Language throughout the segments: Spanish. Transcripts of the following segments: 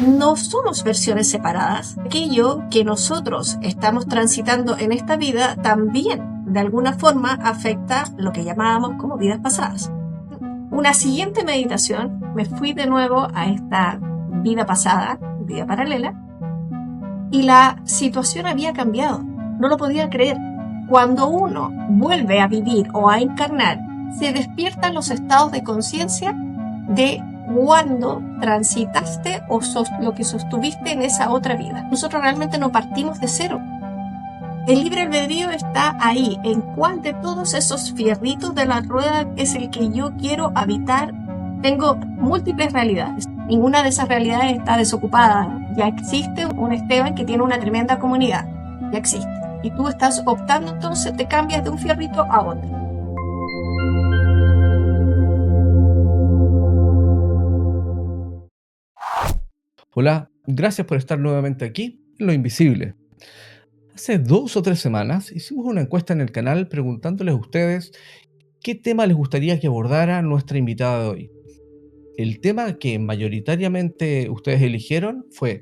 no somos versiones separadas. Aquello que nosotros estamos transitando en esta vida también, de alguna forma, afecta lo que llamábamos como vidas pasadas. Una siguiente meditación, me fui de nuevo a esta vida pasada, vida paralela, y la situación había cambiado. No lo podía creer. Cuando uno vuelve a vivir o a encarnar, se despiertan los estados de conciencia de cuando transitaste o lo que sostuviste en esa otra vida. Nosotros realmente no partimos de cero. El libre albedrío está ahí, en cuál de todos esos fierritos de la rueda es el que yo quiero habitar. Tengo múltiples realidades. Ninguna de esas realidades está desocupada. Ya existe un Esteban que tiene una tremenda comunidad. Ya existe. Y tú estás optando, entonces te cambias de un fierrito a otro. Hola, gracias por estar nuevamente aquí en Lo Invisible. Hace 2 o 3 semanas hicimos una encuesta en el canal preguntándoles a ustedes qué tema les gustaría que abordara nuestra invitada de hoy. El tema que mayoritariamente ustedes eligieron fue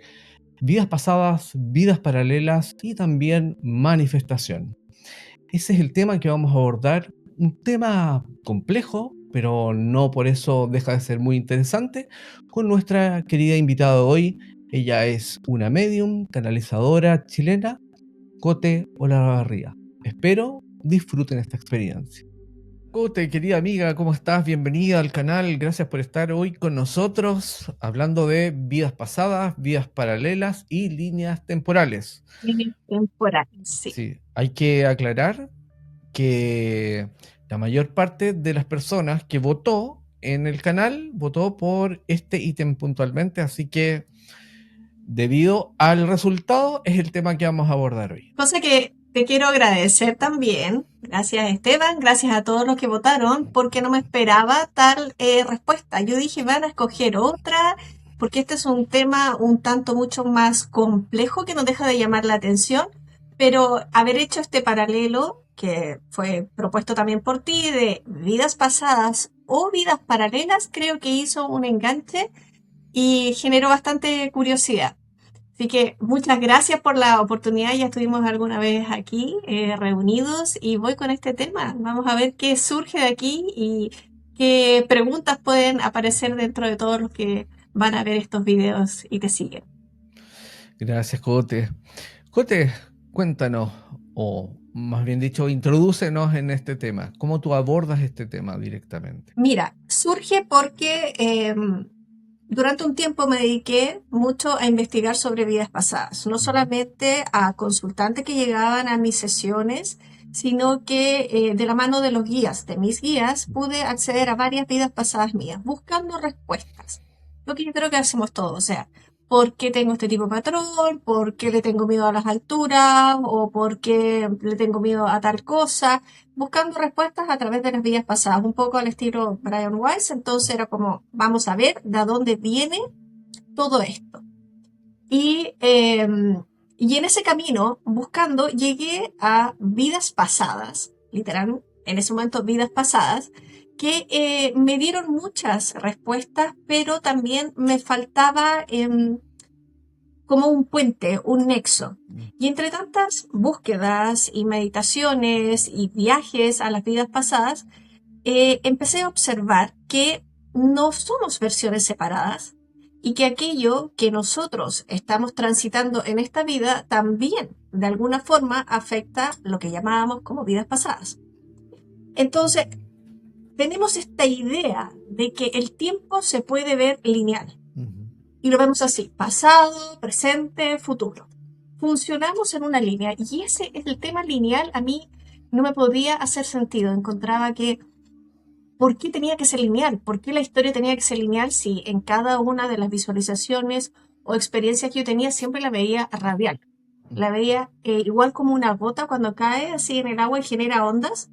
vidas pasadas, vidas paralelas y también manifestación. Ese es el tema que vamos a abordar, un tema complejo, pero no por eso deja de ser muy interesante, con nuestra querida invitada de hoy. Ella es una medium, canalizadora chilena, Cote Olavarría. Espero disfruten esta experiencia. Cote, querida amiga, ¿cómo estás? Bienvenida al canal. Gracias por estar hoy con nosotros hablando de vidas pasadas, vidas paralelas y líneas temporales. Temporal, sí. Sí, hay que aclarar que la mayor parte de las personas que votó en el canal votó por este ítem puntualmente, así que debido al resultado es el tema que vamos a abordar hoy. Cosa que te quiero agradecer también. Gracias, Esteban. Gracias a todos los que votaron, porque no me esperaba tal respuesta. Yo dije, van a escoger otra, porque este es un tema un tanto mucho más complejo que no deja de llamar la atención. Pero haber hecho este paralelo, que fue propuesto también por ti, de vidas pasadas o vidas paralelas, creo que hizo un enganche y generó bastante curiosidad. Así que muchas gracias por la oportunidad. Ya estuvimos alguna vez aquí reunidos y voy con este tema. Vamos a ver qué surge de aquí y qué preguntas pueden aparecer dentro de todos los que van a ver estos videos y te siguen. Gracias, Cote. Cote, cuéntanos, o más bien dicho, introdúcenos en este tema. ¿Cómo tú abordas este tema directamente? Mira, surge porque durante un tiempo me dediqué mucho a investigar sobre vidas pasadas, no solamente a consultantes que llegaban a mis sesiones, sino que de la mano de los guías, de mis guías, pude acceder a varias vidas pasadas mías, buscando respuestas. Lo que yo creo que hacemos todos, o sea, ¿por qué tengo este tipo de patrón? ¿Por qué le tengo miedo a las alturas? ¿O por qué le tengo miedo a tal cosa? Buscando respuestas a través de las vidas pasadas, un poco al estilo Brian Weiss. Entonces era como, vamos a ver de dónde viene todo esto. Y en ese camino, buscando, llegué a vidas pasadas, literal, en ese momento vidas pasadas, que me dieron muchas respuestas, pero también me faltaba como un puente, un nexo. Y entre tantas búsquedas y meditaciones y viajes a las vidas pasadas, empecé a observar que no somos versiones separadas y que aquello que nosotros estamos transitando en esta vida también, de alguna forma, afecta lo que llamábamos como vidas pasadas. Entonces, tenemos esta idea de que el tiempo se puede ver lineal. Y lo vemos así, pasado, presente, futuro. Funcionamos en una línea y ese es el tema lineal. A mí no me podía hacer sentido. Encontraba que, ¿por qué tenía que ser lineal? ¿Por qué la historia tenía que ser lineal si en cada una de las visualizaciones o experiencias que yo tenía siempre la veía radial? La veía igual como una gota cuando cae así en el agua y genera ondas.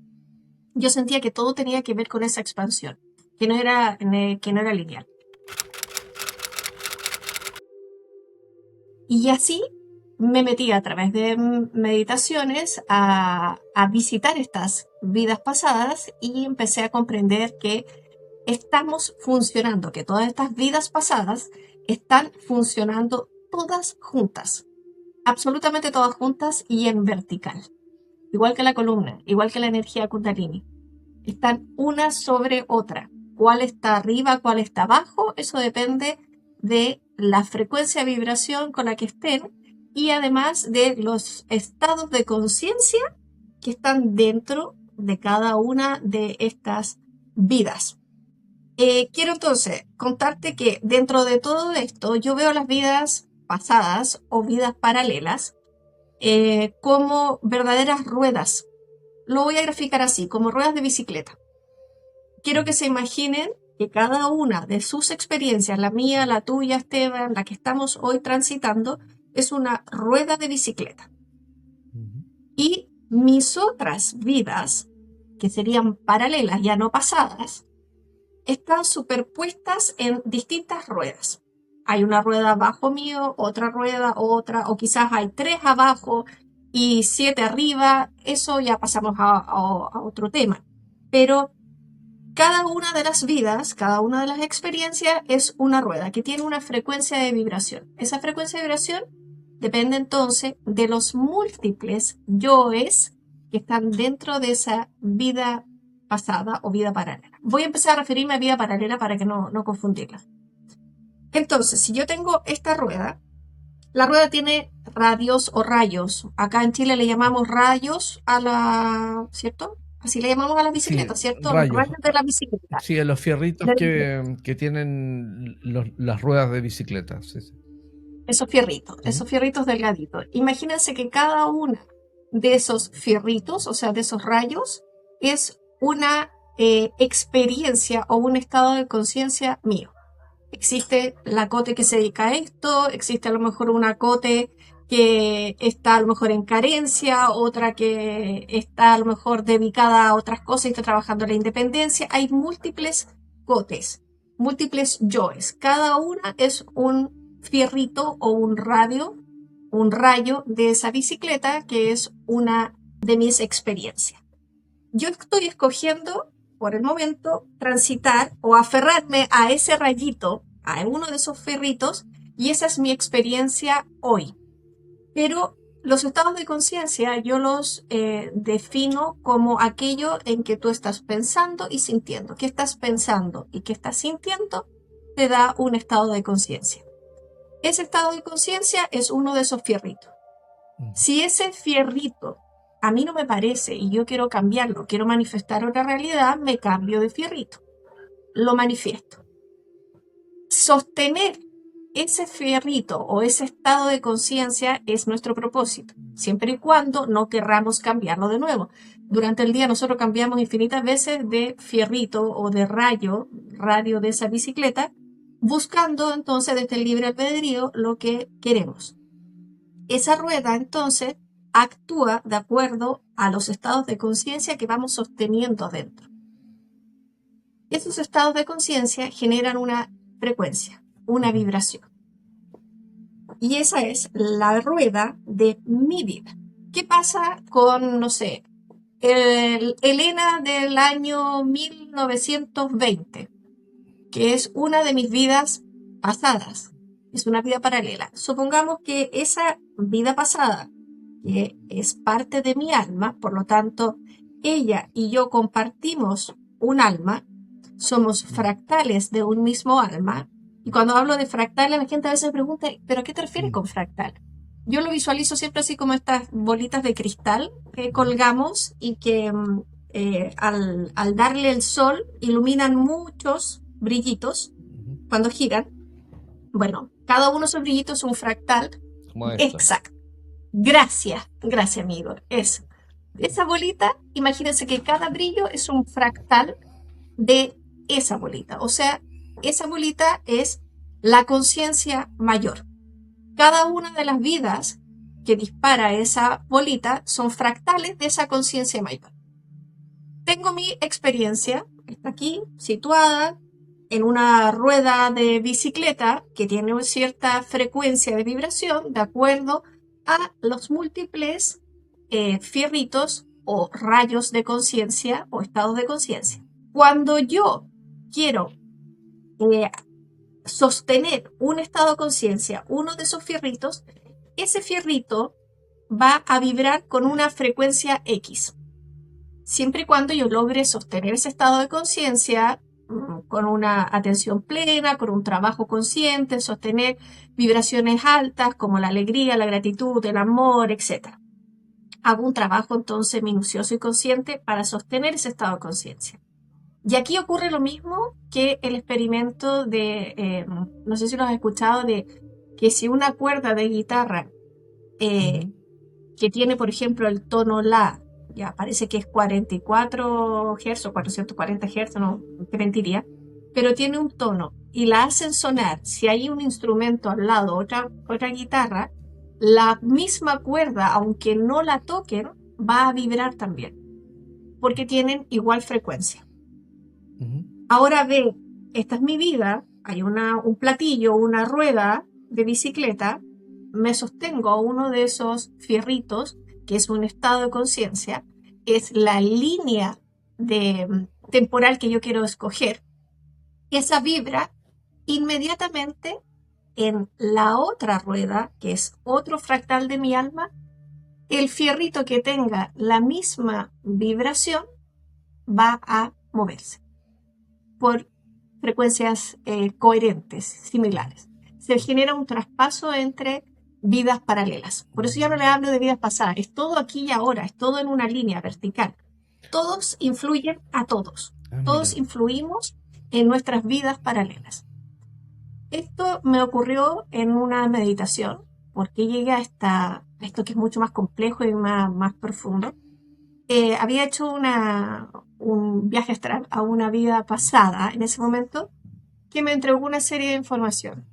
Yo sentía que todo tenía que ver con esa expansión, que no era lineal. Y así me metí a través de meditaciones a visitar estas vidas pasadas y empecé a comprender que estamos funcionando, que todas estas vidas pasadas están funcionando todas juntas, absolutamente todas juntas y en vertical. Igual que la columna, igual que la energía Kundalini. Están una sobre otra. ¿Cuál está arriba, cuál está abajo? Eso depende de la frecuencia de vibración con la que estén y además de los estados de conciencia que están dentro de cada una de estas vidas. Quiero entonces contarte que dentro de todo esto yo veo las vidas pasadas o vidas paralelas como verdaderas ruedas. Lo voy a graficar así, como ruedas de bicicleta. Quiero que se imaginen que cada una de sus experiencias, la mía, la tuya, Esteban, la que estamos hoy transitando, es una rueda de bicicleta. Y mis otras vidas, que serían paralelas, ya no pasadas, están superpuestas en distintas ruedas. Hay una rueda abajo mío, otra rueda, otra, o quizás hay 3 abajo y 7 arriba. Eso ya pasamos a otro tema. Pero cada una de las vidas, cada una de las experiencias es una rueda que tiene una frecuencia de vibración. Esa frecuencia de vibración depende entonces de los múltiples yoes que están dentro de esa vida pasada o vida paralela. Voy a empezar a referirme a vida paralela para que no confundirla. Entonces, si yo tengo esta rueda, la rueda tiene radios o rayos. Acá en Chile le llamamos rayos a la, ¿cierto? Así le llamamos a las Sí, bicicletas, ¿cierto? Los rayos. rayos de la bicicleta. Sí, los fierritos De la bicicleta. que tienen las ruedas de bicicleta. Sí, sí. Esos fierritos delgaditos. Imagínense que cada una de esos fierritos, o sea, de esos rayos, es una experiencia o un estado de conciencia mío. Existe la cote que se dedica a esto, existe a lo mejor una cote que está a lo mejor en carencia, otra que está a lo mejor dedicada a otras cosas y está trabajando en la independencia. Hay múltiples cotes, múltiples yoes. Cada una es un fierrito o un rayo de esa bicicleta que es una de mis experiencias. Yo estoy escogiendo por el momento transitar o aferrarme a ese rayito, a uno de esos ferritos, y esa es mi experiencia hoy. Pero los estados de conciencia yo los defino como aquello en que tú estás pensando y sintiendo. ¿Qué estás pensando y qué estás sintiendo? Te da un estado de conciencia. Ese estado de conciencia es uno de esos fierritos. Si ese fierrito a mí no me parece y yo quiero cambiarlo, quiero manifestar otra realidad, me cambio de fierrito, lo manifiesto. Sostener ese fierrito o ese estado de conciencia es nuestro propósito, siempre y cuando no querramos cambiarlo de nuevo. Durante el día nosotros cambiamos infinitas veces de fierrito o de radio de esa bicicleta, buscando entonces desde el libre albedrío lo que queremos. Esa rueda entonces actúa de acuerdo a los estados de conciencia que vamos sosteniendo adentro. Esos estados de conciencia generan una frecuencia, una vibración. Y esa es la rueda de mi vida. ¿Qué pasa con, no sé, Elena del año 1920, que es una de mis vidas pasadas? Es una vida paralela. Supongamos que esa vida pasada, que es parte de mi alma, por lo tanto, ella y yo compartimos un alma, somos fractales de un mismo alma. Y cuando hablo de fractales, la gente a veces me pregunta, ¿pero a qué te refieres con fractal? Yo lo visualizo siempre así como estas bolitas de cristal que colgamos y que al darle el sol iluminan muchos brillitos cuando giran. Bueno, cada uno de esos brillitos es un fractal. Como esto. Exacto. Gracias, amigo. Eso. Esa bolita, imagínense que cada brillo es un fractal de esa bolita. O sea, esa bolita es la conciencia mayor. Cada una de las vidas que dispara esa bolita son fractales de esa conciencia mayor. Tengo mi experiencia, está aquí situada en una rueda de bicicleta que tiene una cierta frecuencia de vibración de acuerdo a los múltiples fierritos o rayos de conciencia o estados de conciencia. Cuando yo quiero sostener un estado de conciencia, uno de esos fierritos, ese fierrito va a vibrar con una frecuencia X. Siempre y cuando yo logre sostener ese estado de conciencia con una atención plena, con un trabajo consciente, sostener vibraciones altas como la alegría, la gratitud, el amor, etc. Hago un trabajo entonces minucioso y consciente para sostener ese estado de conciencia. Y aquí ocurre lo mismo que el experimento de, no sé si lo has escuchado, de que si una cuerda de guitarra que tiene, por ejemplo, el tono La, ya parece que es 44 Hz o 440 Hz, no te mentiría, pero tiene un tono y la hacen sonar, si hay un instrumento al lado, otra guitarra, la misma cuerda, aunque no la toquen, va a vibrar también, porque tienen igual frecuencia. Ahora ve, esta es mi vida, hay un platillo, una rueda de bicicleta, me sostengo a uno de esos fierritos, que es un estado de conciencia, es la línea temporal que yo quiero escoger. Esa vibra inmediatamente en la otra rueda, que es otro fractal de mi alma, el fierrito que tenga la misma vibración va a moverse por frecuencias coherentes, similares. Se genera un traspaso entre vidas paralelas. Por eso ya no le hablo de vidas pasadas, es todo aquí y ahora, es todo en una línea vertical. Todos influyen a todos. Todos influimos en nuestras vidas paralelas. Esto me ocurrió en una meditación, porque llegué a esto que es mucho más complejo y más profundo. Había hecho un viaje astral a una vida pasada en ese momento que me entregó una serie de información.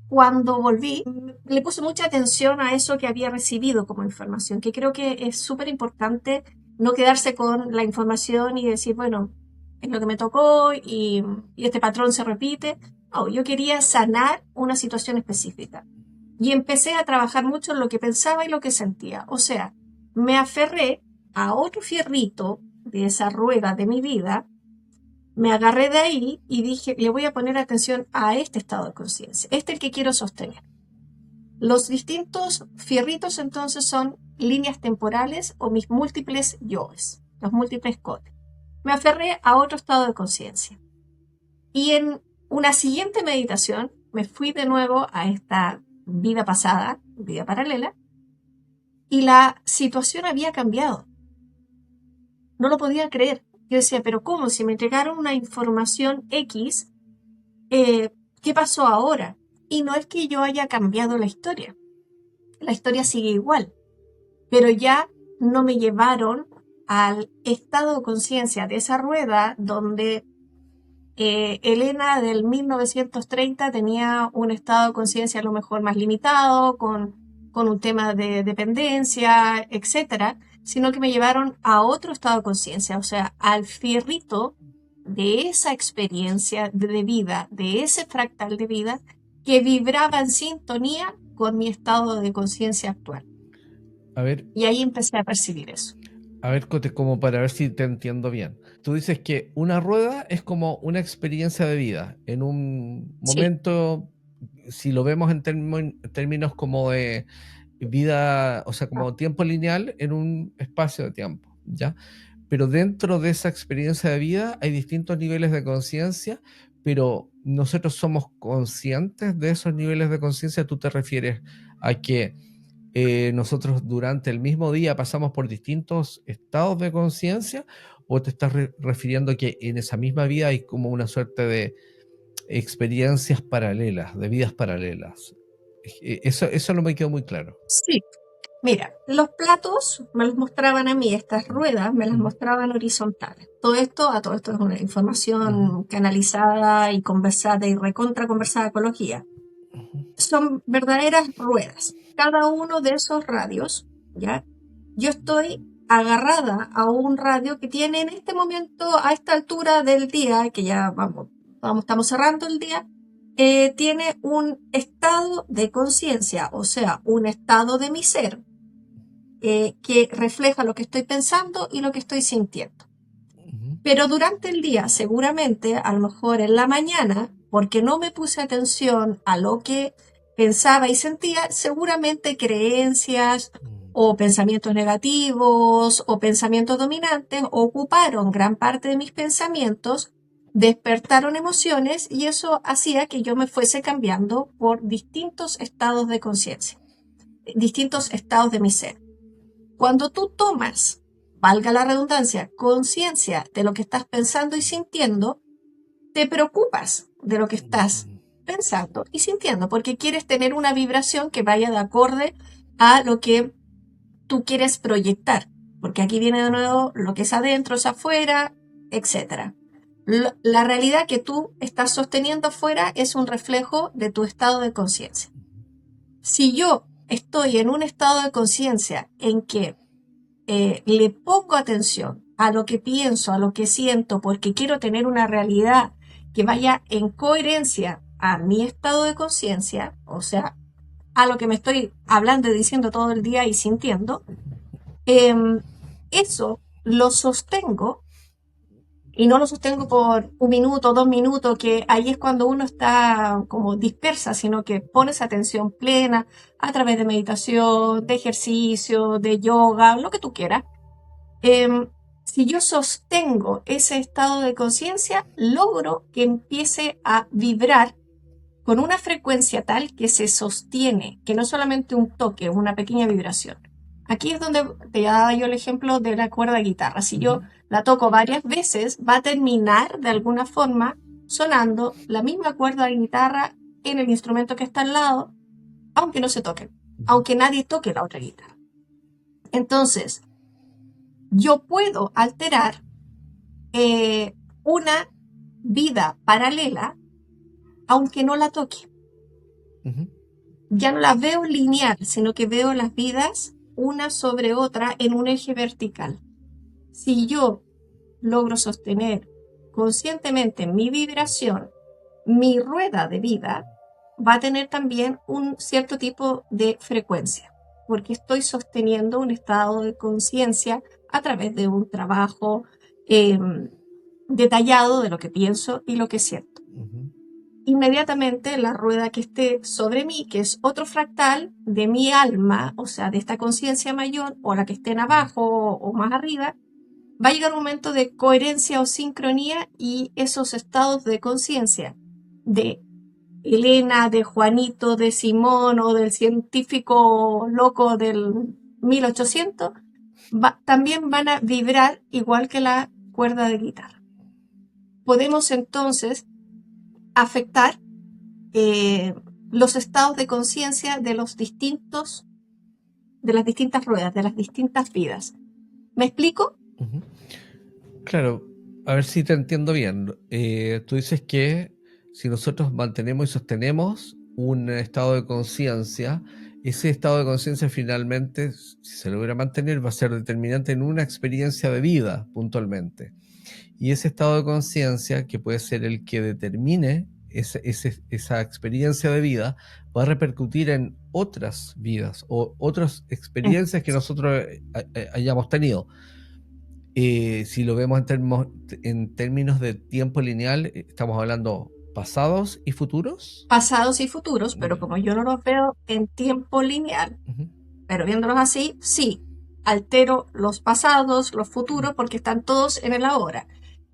Cuando volví, le puse mucha atención a eso que había recibido como información, que creo que es súper importante no quedarse con la información y decir, bueno, es lo que me tocó y este patrón se repite. No, yo quería sanar una situación específica. Y empecé a trabajar mucho en lo que pensaba y lo que sentía. O sea, me aferré a otro fierrito de esa rueda de mi vida, me agarré de ahí y dije, le voy a poner atención a este estado de conciencia, este es el que quiero sostener. Los distintos fierritos entonces son líneas temporales o mis múltiples yoes, los múltiples codes. Me aferré a otro estado de conciencia. Y en una siguiente meditación me fui de nuevo a esta vida pasada, vida paralela, y la situación había cambiado. No lo podía creer. Yo decía, pero ¿cómo? Si me entregaron una información X, ¿qué pasó ahora? Y no es que yo haya cambiado la historia sigue igual, pero ya no me llevaron al estado de conciencia de esa rueda donde Elena del 1930 tenía un estado de conciencia a lo mejor más limitado, con un tema de dependencia, etcétera, sino que me llevaron a otro estado de conciencia, o sea, al fierrito de esa experiencia de vida, de ese fractal de vida que vibraba en sintonía con mi estado de conciencia actual. A ver, Y ahí empecé a percibir eso. a ver, Cote, como para ver si te entiendo bien. Tú dices que una rueda es como una experiencia de vida. En un Sí, momento, si lo vemos en términos como de vida, o sea, como tiempo lineal en un espacio de tiempo, ¿ya? Pero dentro de esa experiencia de vida hay distintos niveles de conciencia, pero nosotros somos conscientes de esos niveles de conciencia. ¿Tú te refieres a que nosotros durante el mismo día pasamos por distintos estados de conciencia, o te estás refiriendo a que en esa misma vida hay como una suerte de experiencias paralelas, de vidas paralelas? Eso no me quedó muy claro. sí. Mira, los platos me los mostraban a mí, estas ruedas me las mostraban horizontales. A todo esto es una información canalizada y conversada y recontra conversada ecología. Son verdaderas ruedas. Cada uno de esos radios, ¿ya? Yo estoy agarrada a un radio que tiene en este momento, a esta altura del día, que ya estamos cerrando el día, tiene un estado de conciencia, o sea, un estado de mi ser, que refleja lo que estoy pensando y lo que estoy sintiendo. Pero durante el día, seguramente, a lo mejor en la mañana, porque no me puse atención a lo que pensaba y sentía, seguramente creencias o pensamientos negativos o pensamientos dominantes ocuparon gran parte de mis pensamientos, despertaron emociones y eso hacía que yo me fuese cambiando por distintos estados de conciencia, distintos estados de mi ser. Cuando tú tomas, valga la redundancia, conciencia de lo que estás pensando y sintiendo, te preocupas de lo que estás pensando y sintiendo, porque quieres tener una vibración que vaya de acorde a lo que tú quieres proyectar, porque aquí viene de nuevo lo que es adentro, es afuera, etc. La realidad que tú estás sosteniendo afuera es un reflejo de tu estado de conciencia. Si yo estoy en un estado de conciencia en que le pongo atención a lo que pienso, a lo que siento, porque quiero tener una realidad que vaya en coherencia a mi estado de conciencia, o sea, a lo que me estoy hablando y diciendo todo el día y sintiendo, eso lo sostengo y no lo sostengo por 1 minuto, 2 minutos, que ahí es cuando uno está como dispersa, sino que pones atención plena a través de meditación, de ejercicio, de yoga, lo que tú quieras. Si yo sostengo ese estado de conciencia, logro que empiece a vibrar con una frecuencia tal que se sostiene, que no es solamente un toque, una pequeña vibración. Aquí es donde te daba yo el ejemplo de la cuerda de guitarra. Si yo la toco varias veces, va a terminar de alguna forma sonando la misma cuerda de guitarra en el instrumento que está al lado, aunque no se toquen, aunque nadie toque la otra guitarra. Entonces, yo puedo alterar una vida paralela aunque no la toque. Ya no la veo lineal, sino que veo las vidas una sobre otra en un eje vertical. Si yo logro sostener conscientemente mi vibración, mi rueda de vida va a tener también un cierto tipo de frecuencia, porque estoy sosteniendo un estado de conciencia a través de un trabajo detallado de lo que pienso y lo que siento. Inmediatamente la rueda que esté sobre mí, que es otro fractal de mi alma, o sea, de esta conciencia mayor, o la que esté en abajo o más arriba, va a llegar un momento de coherencia o sincronía y esos estados de conciencia de Elena, de Juanito, de Simón o del científico loco del 1800, también van a vibrar igual que la cuerda de guitarra. Podemos entonces afectar los estados de conciencia de las distintas ruedas, de las distintas vidas. ¿Me explico? Claro, a ver si te entiendo bien. Tú dices que si nosotros mantenemos y sostenemos un estado de conciencia, ese estado de conciencia finalmente, si se logra mantener, va a ser determinante en una experiencia de vida puntualmente. Y ese estado de conciencia, que puede ser el que determine esa experiencia de vida, va a repercutir en otras vidas o otras experiencias que nosotros hayamos tenido. Si lo vemos en términos de tiempo lineal, estamos hablando pasados y futuros. Pasados y futuros, pero como yo no los veo en tiempo lineal, pero viéndolos así, sí, altero los pasados, los futuros, porque están todos en el ahora.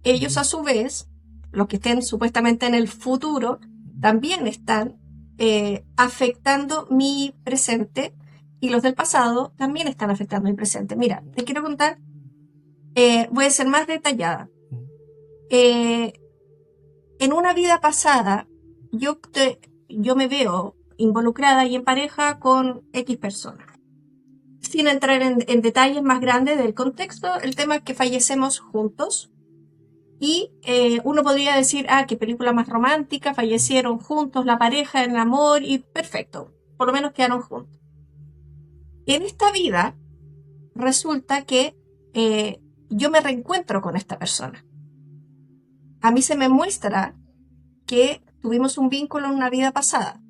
Ellos a su vez, los que estén supuestamente en el futuro, también están afectando mi presente y los del pasado también están afectando mi presente. Mira, te quiero contar, voy a ser más detallada. En una vida pasada, yo me veo involucrada y en pareja con X personas. Sin entrar en detalles más grandes del contexto, el tema es que fallecemos juntos y uno podría decir, qué película más romántica, fallecieron juntos la pareja, el amor y perfecto, por lo menos quedaron juntos. En esta vida resulta que yo me reencuentro con esta persona. A mí se me muestra que tuvimos un vínculo en una vida pasada.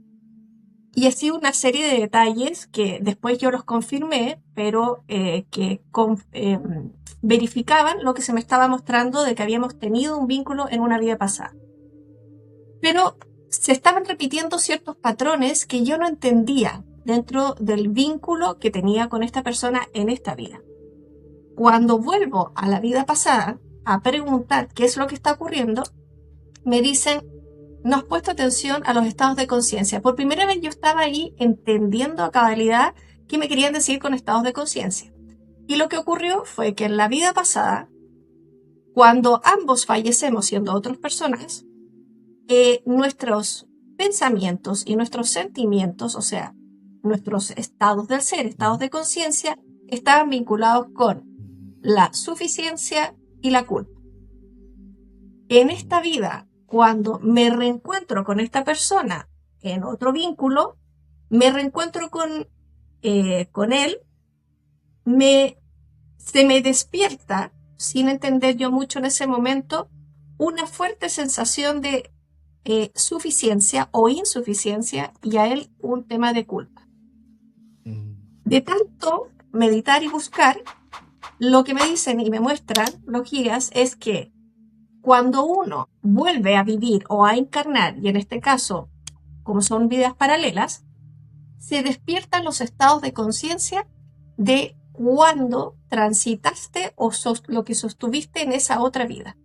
Y así una serie de detalles que después yo los confirmé, pero que verificaban lo que se me estaba mostrando de que habíamos tenido un vínculo en una vida pasada. Pero se estaban repitiendo ciertos patrones que yo no entendía dentro del vínculo que tenía con esta persona en esta vida. Cuando vuelvo a la vida pasada a preguntar qué es lo que está ocurriendo, me dicen, no has puesto atención a los estados de conciencia. Por primera vez yo estaba ahí entendiendo a cabalidad qué me querían decir con estados de conciencia. Y lo que ocurrió fue que en la vida pasada, cuando ambos fallecemos siendo otras personas, nuestros pensamientos y nuestros sentimientos, o sea, nuestros estados del ser, estados de conciencia, estaban vinculados con la suficiencia y la culpa. En esta vida, cuando me reencuentro con esta persona en otro vínculo, me reencuentro con él, se me despierta, sin entender yo mucho en ese momento, una fuerte sensación de suficiencia o insuficiencia y a él un tema de culpa. De tanto meditar y buscar, lo que me dicen y me muestran los guías es que cuando uno vuelve a vivir o a encarnar, y en este caso, como son vidas paralelas, se despiertan los estados de conciencia de cuando transitaste o lo que sostuviste en esa otra vida.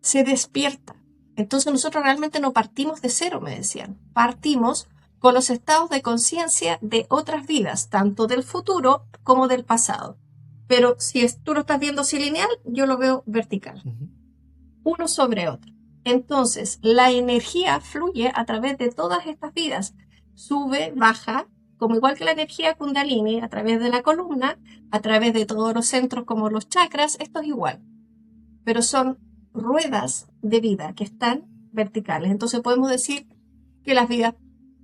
Se despierta. Entonces nosotros realmente no partimos de cero, me decían. Partimos con los estados de conciencia de otras vidas, tanto del futuro como del pasado. Pero si tú lo estás viendo así lineal, yo lo veo vertical. Uno sobre otro. Entonces, la energía fluye a través de todas estas vidas. Sube, baja, como igual que la energía Kundalini, a través de la columna, a través de todos los centros como los chakras, esto es igual. Pero son ruedas de vida que están verticales. Entonces podemos decir que las vidas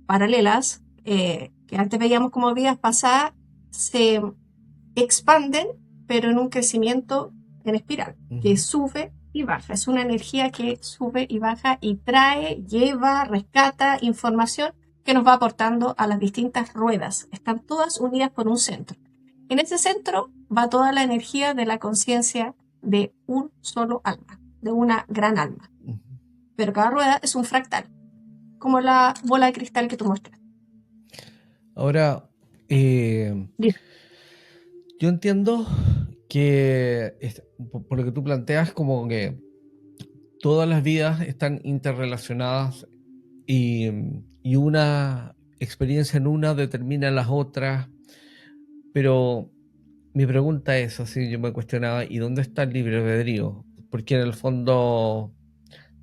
paralelas, que antes veíamos como vidas pasadas, se expanden, pero en un crecimiento en espiral, que sube y baja. Es una energía que sube y baja y trae, lleva, rescata información que nos va aportando a las distintas ruedas. Están todas unidas por un centro. En ese centro va toda la energía de la conciencia de un solo alma, de una gran alma. Pero cada rueda es un fractal, como la bola de cristal que tú muestras. Ahora, yo entiendo que, por lo que tú planteas, como que todas las vidas están interrelacionadas y una experiencia en una determina las otras, pero mi pregunta es, así yo me cuestionaba, ¿y dónde está el libre albedrío? Porque en el fondo,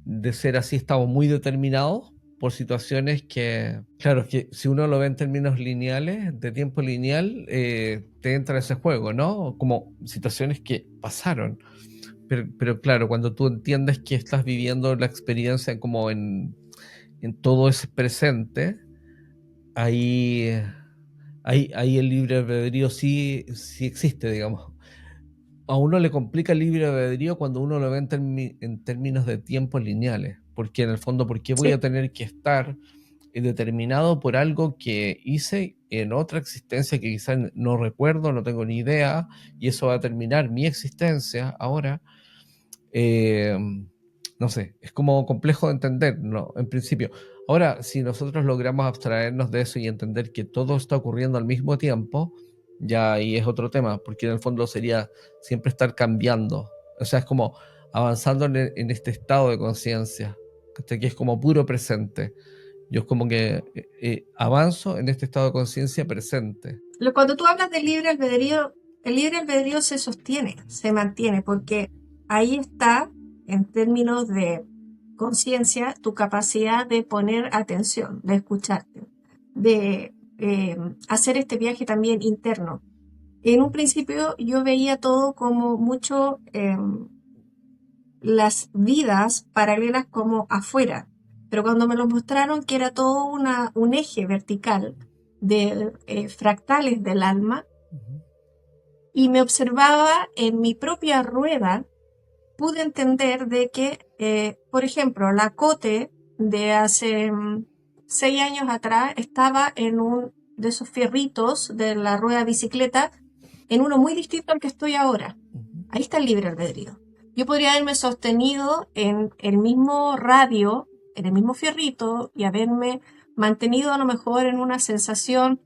de ser así, estamos muy determinados por situaciones que, claro, que si uno lo ve en términos lineales, de tiempo lineal, te entra ese juego, ¿no? Como situaciones que pasaron. Pero claro, cuando tú entiendes que estás viviendo la experiencia como en todo ese presente, ahí, ahí el libre albedrío sí existe, digamos. A uno le complica el libre albedrío cuando uno lo ve en términos de tiempos lineales, porque en el fondo, ¿por qué voy a tener que estar determinado por algo que hice en otra existencia que quizás no recuerdo, no tengo ni idea, y eso va a terminar mi existencia ahora? No sé, es como complejo de entender, ¿no? En principio. Ahora, si nosotros logramos abstraernos de eso y entender que todo está ocurriendo al mismo tiempo, ya ahí es otro tema, porque en el fondo sería siempre estar cambiando. O sea, es como avanzando en este estado de conciencia, que es como puro presente. Yo es como que avanzo en este estado de conciencia presente. Cuando tú hablas del libre albedrío, el libre albedrío se sostiene, se mantiene, porque ahí está, en términos de conciencia, tu capacidad de poner atención, de escucharte, de hacer este viaje también interno. En un principio yo veía todo como mucho las vidas paralelas como afuera, pero cuando me lo mostraron que era todo un eje vertical de fractales del alma, y me observaba en mi propia rueda, pude entender de que, por ejemplo, la Cote de hace 6 años atrás estaba en un de esos fierritos de la rueda de bicicleta, en uno muy distinto al que estoy ahora. Ahí está el libre albedrío. Yo podría haberme sostenido en el mismo radio en el mismo fierrito y haberme mantenido a lo mejor en una sensación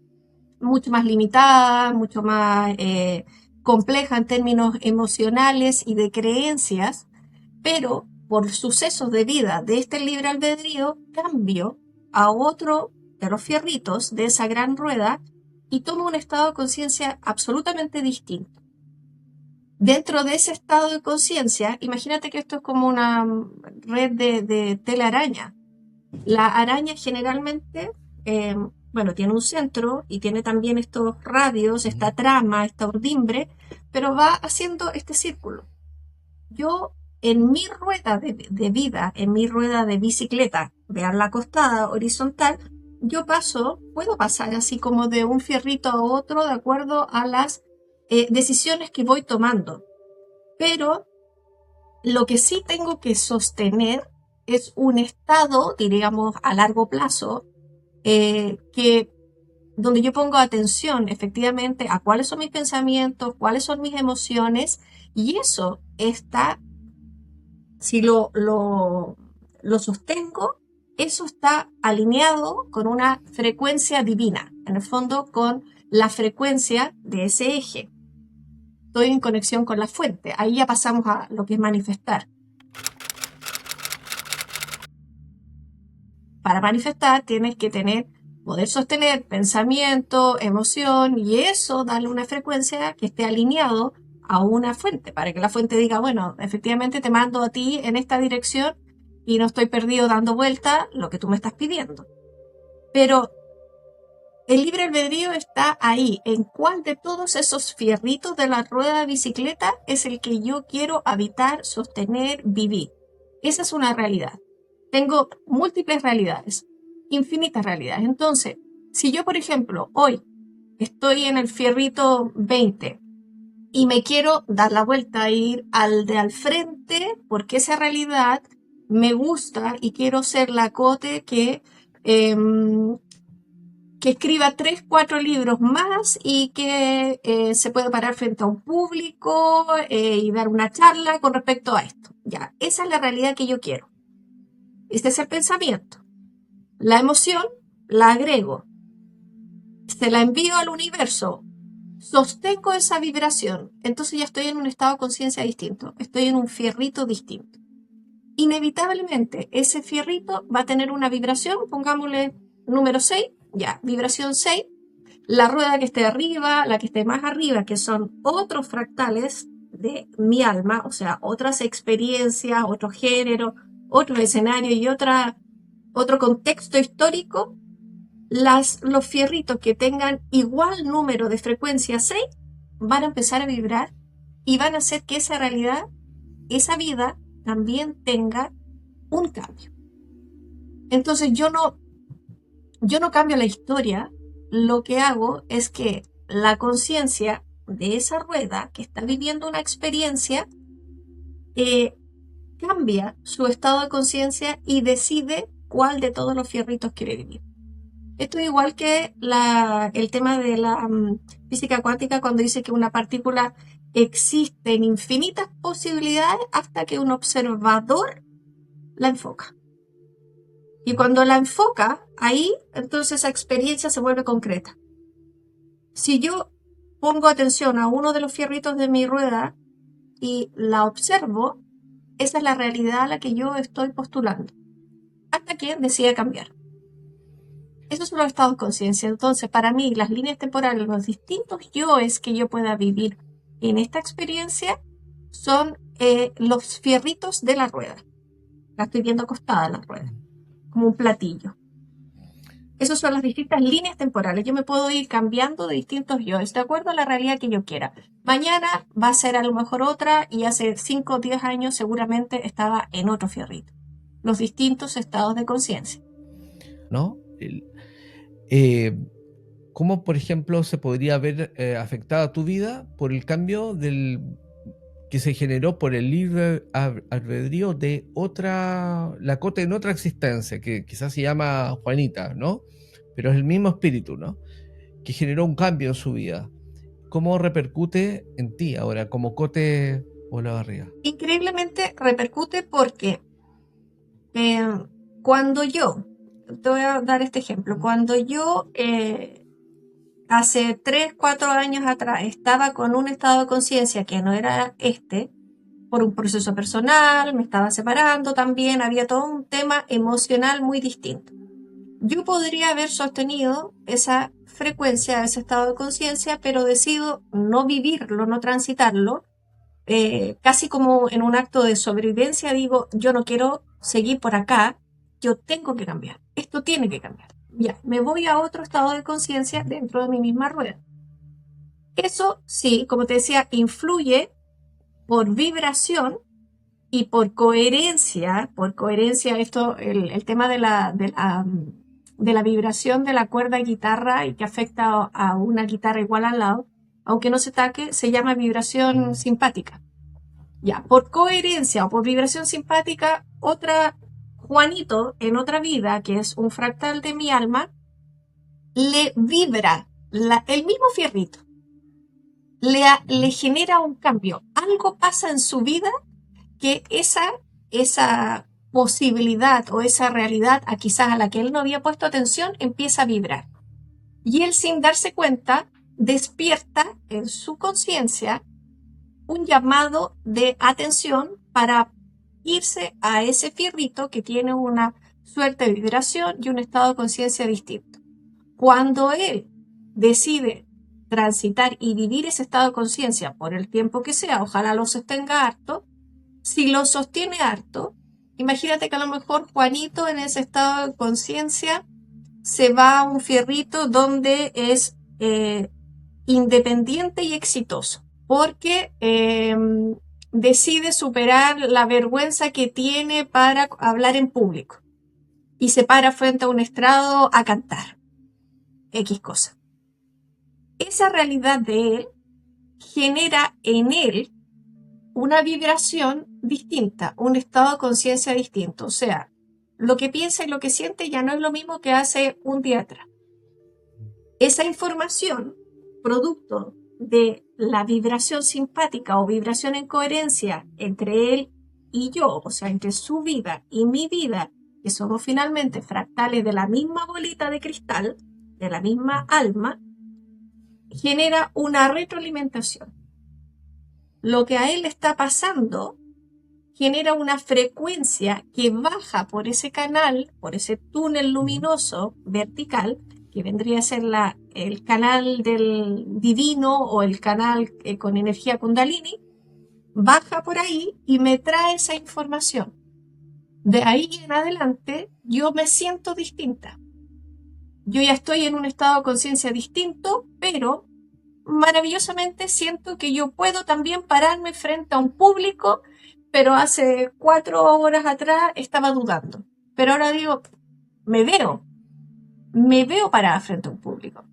mucho más limitada, mucho más compleja en términos emocionales y de creencias, pero por sucesos de vida de este libre albedrío cambio a otro de los fierritos de esa gran rueda y tomo un estado de conciencia absolutamente distinto. Dentro de ese estado de conciencia, imagínate que esto es como una red de telaraña. La araña generalmente, tiene un centro y tiene también estos radios, esta trama, esta urdimbre, pero va haciendo este círculo. Yo, en mi rueda de vida, en mi rueda de bicicleta, vean acostada, horizontal, yo puedo pasar así como de un fierrito a otro de acuerdo a las decisiones que voy tomando. Pero lo que sí tengo que sostener es un estado, digamos, a largo plazo, donde yo pongo atención efectivamente a cuáles son mis pensamientos, cuáles son mis emociones, y eso está, si lo sostengo, eso está alineado con una frecuencia divina, en el fondo con la frecuencia de ese eje. Estoy en conexión con la fuente. Ahí ya pasamos a lo que es manifestar. Para manifestar tienes que poder sostener pensamiento, emoción, y eso darle una frecuencia que esté alineado a una fuente, para que la fuente diga, bueno, efectivamente te mando a ti en esta dirección y no estoy perdido dando vuelta lo que tú me estás pidiendo. Pero el libre albedrío está ahí, en cuál de todos esos fierritos de la rueda de bicicleta es el que yo quiero habitar, sostener, vivir. Esa es una realidad. Tengo múltiples realidades, infinitas realidades. Entonces, si yo, por ejemplo, hoy estoy en el fierrito 20 y me quiero dar la vuelta e ir al de al frente, porque esa realidad me gusta y quiero ser la Cote que escriba 3, 4 libros más y que se pueda parar frente a un público y dar una charla con respecto a esto. Ya, esa es la realidad que yo quiero. Este es el pensamiento. La emoción la agrego, se la envío al universo, sostengo esa vibración, entonces ya estoy en un estado de conciencia distinto, estoy en un fierrito distinto. Inevitablemente ese fierrito va a tener una vibración, pongámosle número 6, ya, vibración 6, la rueda que esté arriba, la que esté más arriba, que son otros fractales de mi alma, o sea, otras experiencias, otro género, otro escenario y otro contexto histórico, los fierritos que tengan igual número de frecuencia 6 van a empezar a vibrar y van a hacer que esa realidad, esa vida, también tenga un cambio. Entonces yo no cambio la historia, lo que hago es que la conciencia de esa rueda que está viviendo una experiencia cambia su estado de conciencia y decide cuál de todos los fierritos quiere vivir. Esto es igual que el tema de la física cuántica cuando dice que una partícula existe en infinitas posibilidades hasta que un observador la enfoca. Y cuando la enfoca, ahí entonces esa experiencia se vuelve concreta. Si yo pongo atención a uno de los fierritos de mi rueda y la observo, esa es la realidad a la que yo estoy postulando, hasta que decida cambiar. Esos son los estados de conciencia. Entonces, para mí, las líneas temporales, los distintos yoes que yo pueda vivir en esta experiencia son los fierritos de la rueda. La estoy viendo acostada en la rueda, como un platillo. Esas son las distintas líneas temporales. Yo me puedo ir cambiando de distintos yoes, de acuerdo a la realidad que yo quiera. Mañana va a ser a lo mejor otra y hace 5 o 10 años seguramente estaba en otro fierrito. Los distintos estados de conciencia. ¿No? ¿Cómo, por ejemplo, se podría ver afectada tu vida por el cambio que se generó por el libre albedrío de la Cote en otra existencia, que quizás se llama Juanita, ¿no? Pero es el mismo espíritu, ¿no? Que generó un cambio en su vida. ¿Cómo repercute en ti ahora, como Cote Olavarría? Increíblemente repercute porque Cuando yo, te voy a dar este ejemplo, cuando yo hace 3, 4 años atrás estaba con un estado de conciencia que no era por un proceso personal, me estaba separando también, había todo un tema emocional muy distinto. Yo podría haber sostenido esa frecuencia, ese estado de conciencia, pero decido no vivirlo, no transitarlo, casi como en un acto de sobrevivencia. Digo, yo no quiero seguir por acá, yo tengo que cambiar, esto tiene que cambiar. Ya, me voy a otro estado de conciencia dentro de mi misma rueda. Eso sí, como te decía, influye por vibración y por coherencia esto, el tema de la vibración de la cuerda de guitarra y que afecta a una guitarra igual al lado, aunque no se taque, se llama vibración simpática. Ya, por coherencia o por vibración simpática, otra Juanito en otra vida, que es un fractal de mi alma, le vibra el mismo fierrito, le genera un cambio. Algo pasa en su vida que esa posibilidad o esa realidad quizás a la que él no había puesto atención empieza a vibrar. Y él, sin darse cuenta, despierta en su conciencia un llamado de atención para irse a ese fierrito que tiene una suerte de vibración y un estado de conciencia distinto. Cuando él decide transitar y vivir ese estado de conciencia por el tiempo que sea, ojalá lo sostenga harto, si lo sostiene harto, imagínate que a lo mejor Juanito en ese estado de conciencia se va a un fierrito donde es independiente y exitoso, porque decide superar la vergüenza que tiene para hablar en público y se para frente a un estrado a cantar X cosa. Esa realidad de él genera en él una vibración distinta, un estado de conciencia distinto. O sea, lo que piensa y lo que siente ya no es lo mismo que hace un día atrás. Esa información, producto de la vibración simpática o vibración en coherencia entre él y yo, o sea, entre su vida y mi vida, que somos finalmente fractales de la misma bolita de cristal, de la misma alma, genera una retroalimentación. Lo que a él le está pasando genera una frecuencia que baja por ese canal, por ese túnel luminoso vertical, que vendría a ser el canal del divino o el canal con energía kundalini, baja por ahí y me trae esa información. De ahí en adelante yo me siento distinta. Yo ya estoy en un estado de conciencia distinto, pero maravillosamente siento que yo puedo también pararme frente a un público, pero hace 4 horas atrás estaba dudando. Pero ahora digo, me veo parada frente a un público.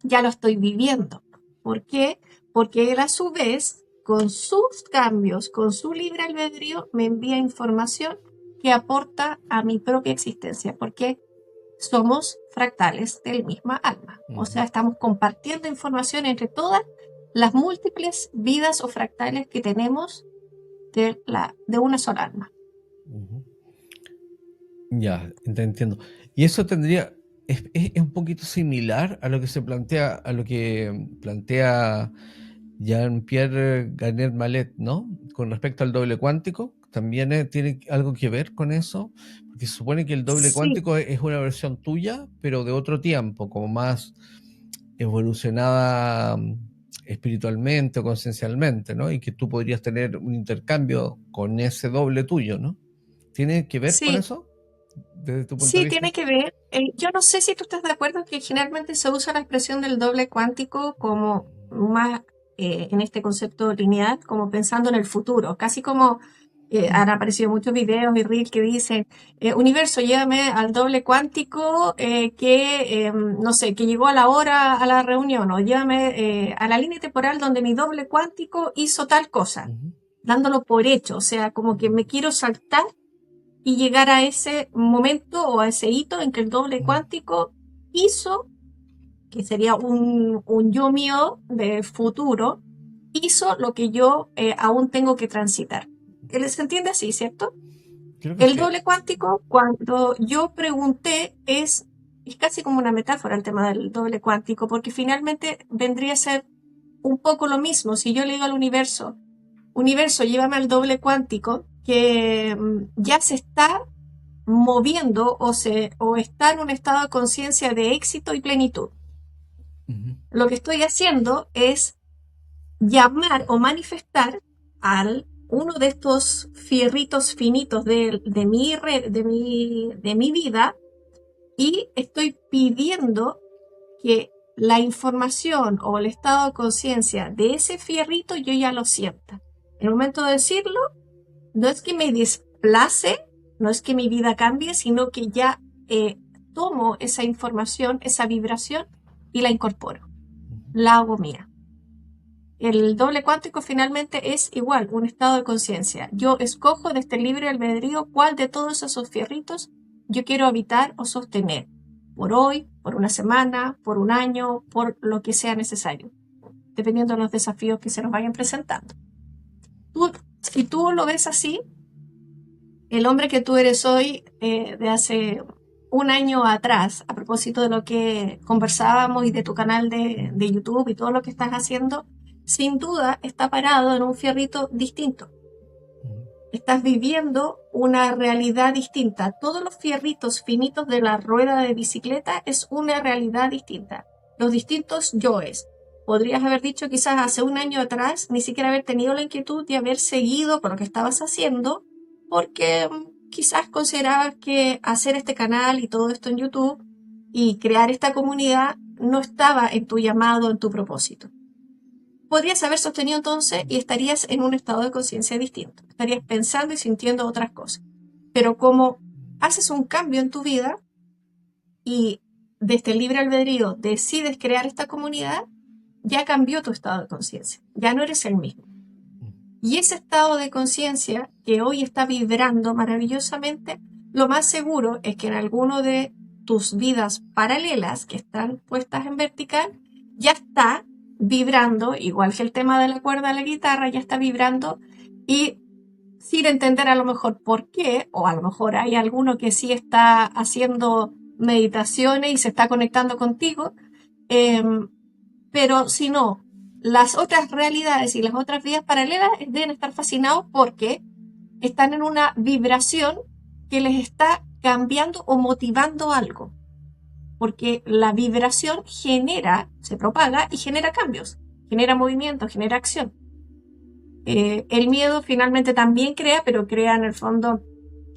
Ya lo estoy viviendo. ¿Por qué? Porque él a su vez, con sus cambios, con su libre albedrío, me envía información que aporta a mi propia existencia. Porque somos fractales del misma alma. O sea, estamos compartiendo información entre todas las múltiples vidas o fractales que tenemos de una sola alma. Ya, te entiendo. Y eso es un poquito similar a lo que plantea Jean-Pierre Garnier Mallet, ¿no? Con respecto al doble cuántico, también tiene algo que ver con eso, porque se supone que el doble Sí, cuántico es una versión tuya, pero de otro tiempo, como más evolucionada espiritualmente o conciencialmente, ¿no? Y que tú podrías tener un intercambio con ese doble tuyo, ¿no? ¿Tiene que ver con sí, eso, desde tu punto de sí, vista? tiene que ver. Yo no sé si tú estás de acuerdo que generalmente se usa la expresión del doble cuántico como más en este concepto lineal, como pensando en el futuro, casi como han aparecido muchos videos y reels que dicen, universo, llévame al doble cuántico no sé, que llegó a la hora a la reunión, o llévame a la línea temporal donde mi doble cuántico hizo tal cosa, dándolo por hecho, o sea, como que me quiero saltar y llegar a ese momento o a ese hito en que el doble cuántico hizo, que sería un yo mío de futuro, hizo lo que yo aún tengo que transitar. ¿Se entiende así, cierto? Creo que El sí. doble cuántico, cuando yo pregunté, es casi como una metáfora el tema del doble cuántico, porque finalmente vendría a ser un poco lo mismo. Si yo le digo al universo, universo, llévame al doble cuántico, que ya se está moviendo o está en un estado de conciencia de éxito y plenitud. Ujú, Lo que estoy haciendo es llamar o manifestar al uno de estos fierritos finitos de mi vida y estoy pidiendo que la información o el estado de conciencia de ese fierrito yo ya lo sienta. En el momento de decirlo, no es que me desplace, no es que mi vida cambie, sino que ya tomo esa información, esa vibración y la incorporo, ujú. la hago mía. El doble cuántico finalmente es igual, un estado de conciencia. Yo escojo de este libre albedrío cuál de todos esos fierritos yo quiero habitar o sostener, por hoy, por una semana, por un año, por lo que sea necesario, dependiendo de los desafíos que se nos vayan presentando. Si tú lo ves así, el hombre que tú eres hoy, de hace un año atrás, a propósito de lo que conversábamos y de tu canal de YouTube y todo lo que estás haciendo, sin duda está parado en un fierrito distinto. Ujú. Estás viviendo una realidad distinta. Todos los fierritos finitos de la rueda de bicicleta es una realidad distinta. Los distintos yoes. Podrías haber dicho quizás hace un año atrás, ni siquiera haber tenido la inquietud de haber seguido con lo que estabas haciendo, porque quizás considerabas que hacer este canal y todo esto en YouTube y crear esta comunidad no estaba en tu llamado, en tu propósito. Podrías haber sostenido entonces y estarías en un estado de conciencia distinto. Estarías pensando y sintiendo otras cosas. Pero como haces un cambio en tu vida y desde el libre albedrío decides crear esta comunidad, ya cambió tu estado de conciencia. Ya no eres el mismo. Y ese estado de conciencia que hoy está vibrando maravillosamente, lo más seguro es que en alguno de tus vidas paralelas que están puestas en vertical, ya está vibrando, igual que el tema de la cuerda de la guitarra, ya está vibrando y sin entender a lo mejor por qué, o a lo mejor hay alguno que sí está haciendo meditaciones y se está conectando contigo, eh, pero si no, las otras realidades y las otras vidas paralelas deben estar fascinados porque están en una vibración que les está cambiando o motivando algo. Porque la vibración genera, se propaga y genera cambios, genera movimiento, genera acción. El miedo finalmente también crea, pero crea en el fondo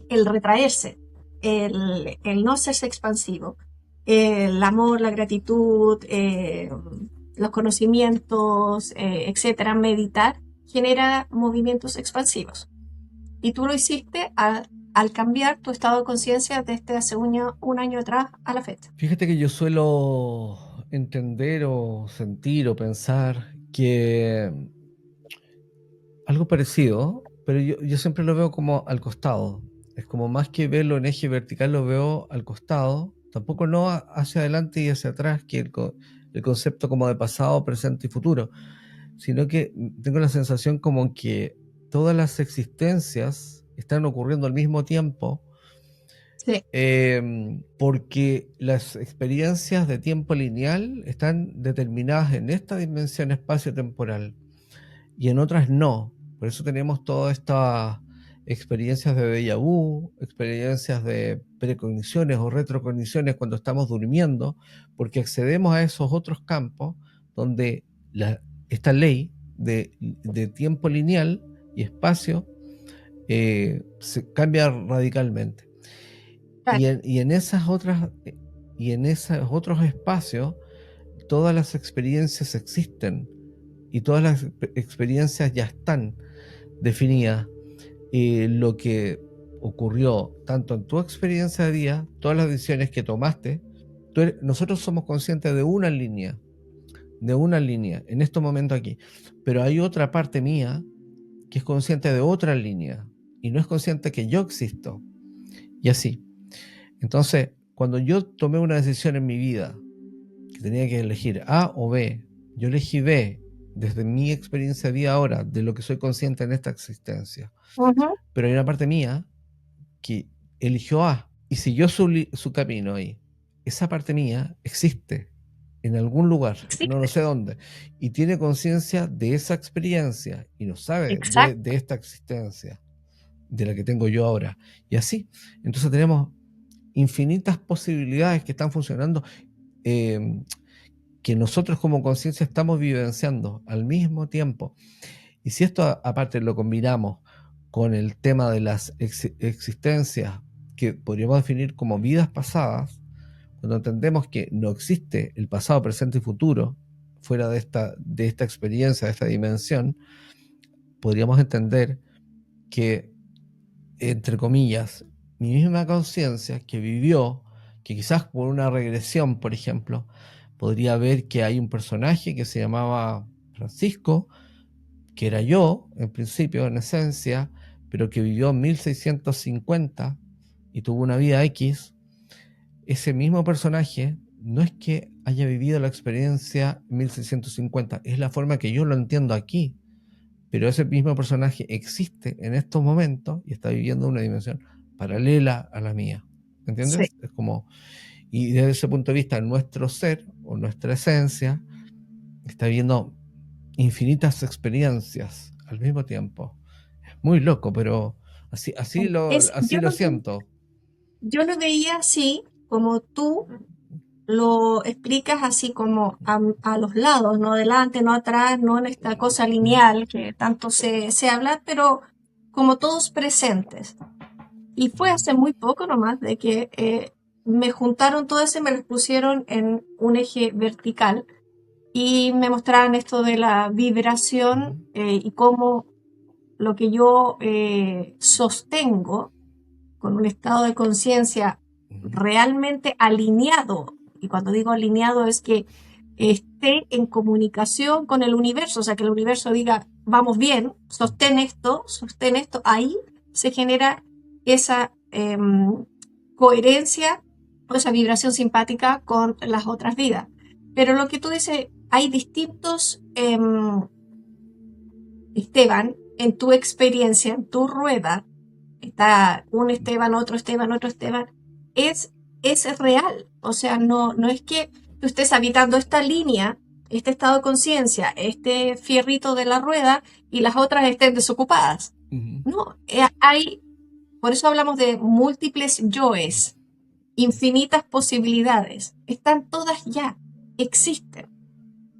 el retraerse, el no serse expansivo, el amor, la gratitud, los conocimientos, etcétera, meditar, genera movimientos expansivos. Y tú lo hiciste al cambiar tu estado de conciencia desde hace un año atrás a la fecha. Fíjate que yo suelo entender o sentir o pensar que algo parecido, pero yo siempre lo veo como al costado. Es como más que verlo en eje vertical, lo veo al costado, tampoco no hacia adelante y hacia atrás, que el concepto como de pasado, presente y futuro, sino que tengo la sensación como que todas las existencias están ocurriendo al mismo tiempo, Sí. porque las experiencias de tiempo lineal están determinadas en esta dimensión espacio-temporal y en otras no. Por eso tenemos todas estas experiencias de déjà vu, experiencias de precogniciones o retrocogniciones cuando estamos durmiendo, porque accedemos a esos otros campos donde esta ley de tiempo lineal y espacio se cambia radicalmente. Claro. Y en esos otros espacios, todas las experiencias existen y todas las experiencias ya están definidas. Lo que ocurrió tanto en tu experiencia de día, todas las decisiones que tomaste, nosotros somos conscientes de una línea, en este momento aquí, pero hay otra parte mía que es consciente de otra línea y no es consciente que yo existo. Y así. Entonces, cuando yo tomé una decisión en mi vida que tenía que elegir A o B, yo elegí B desde mi experiencia de vida ahora, de lo que soy consciente en esta existencia. Ujú. Pero hay una parte mía que eligió A y siguió su camino ahí, esa parte mía existe en algún lugar, no lo Existe. sé dónde, y tiene conciencia de esa experiencia y no sabe de Exacto. esta existencia, de la que tengo yo ahora. Y así, entonces tenemos infinitas posibilidades que están funcionando, eh, que nosotros como conciencia estamos vivenciando al mismo tiempo. Y si esto aparte lo combinamos con el tema de las existencias que podríamos definir como vidas pasadas, cuando entendemos que no existe el pasado, presente y futuro fuera de esta experiencia, de esta dimensión, podríamos entender que, entre comillas, mi misma conciencia que vivió, que quizás por una regresión, por ejemplo, podría ver que hay un personaje que se llamaba Francisco, que era yo, en principio, en esencia, pero que vivió en 1650 y tuvo una vida X. Ese mismo personaje no es que haya vivido la experiencia en 1650, es la forma que yo lo entiendo aquí, pero ese mismo personaje existe en estos momentos y está viviendo una dimensión paralela a la mía. Sí. ¿Entiendes? Es como, y desde ese punto de vista, nuestro ser o nuestra esencia está viviendo infinitas experiencias al mismo tiempo. Es muy loco, pero así Yo lo siento. yo lo veía así, como tú lo explicas, así como a los lados, no adelante, no atrás, no en esta cosa lineal que tanto se habla, pero como todos presentes. Y fue hace muy poco nomás de que me juntaron todo eso y me los pusieron en un eje vertical y me mostraban esto de la vibración y cómo lo que yo sostengo con un estado de conciencia realmente alineado, y cuando digo alineado es que esté en comunicación con el universo, o sea, que el universo diga, vamos bien, sostén esto, ahí se genera esa coherencia o esa vibración simpática con las otras vidas. Pero lo que tú dices, hay distintos Esteban, en tu experiencia, en tu rueda, está un Esteban, otro Esteban, otro Esteban, es, es real. O sea, no es que tú estés habitando esta línea, este estado de conciencia, este fierrito de la rueda y las otras estén desocupadas. Ujú. No, hay, por eso hablamos de múltiples yoes, infinitas posibilidades. Están todas ya, existen.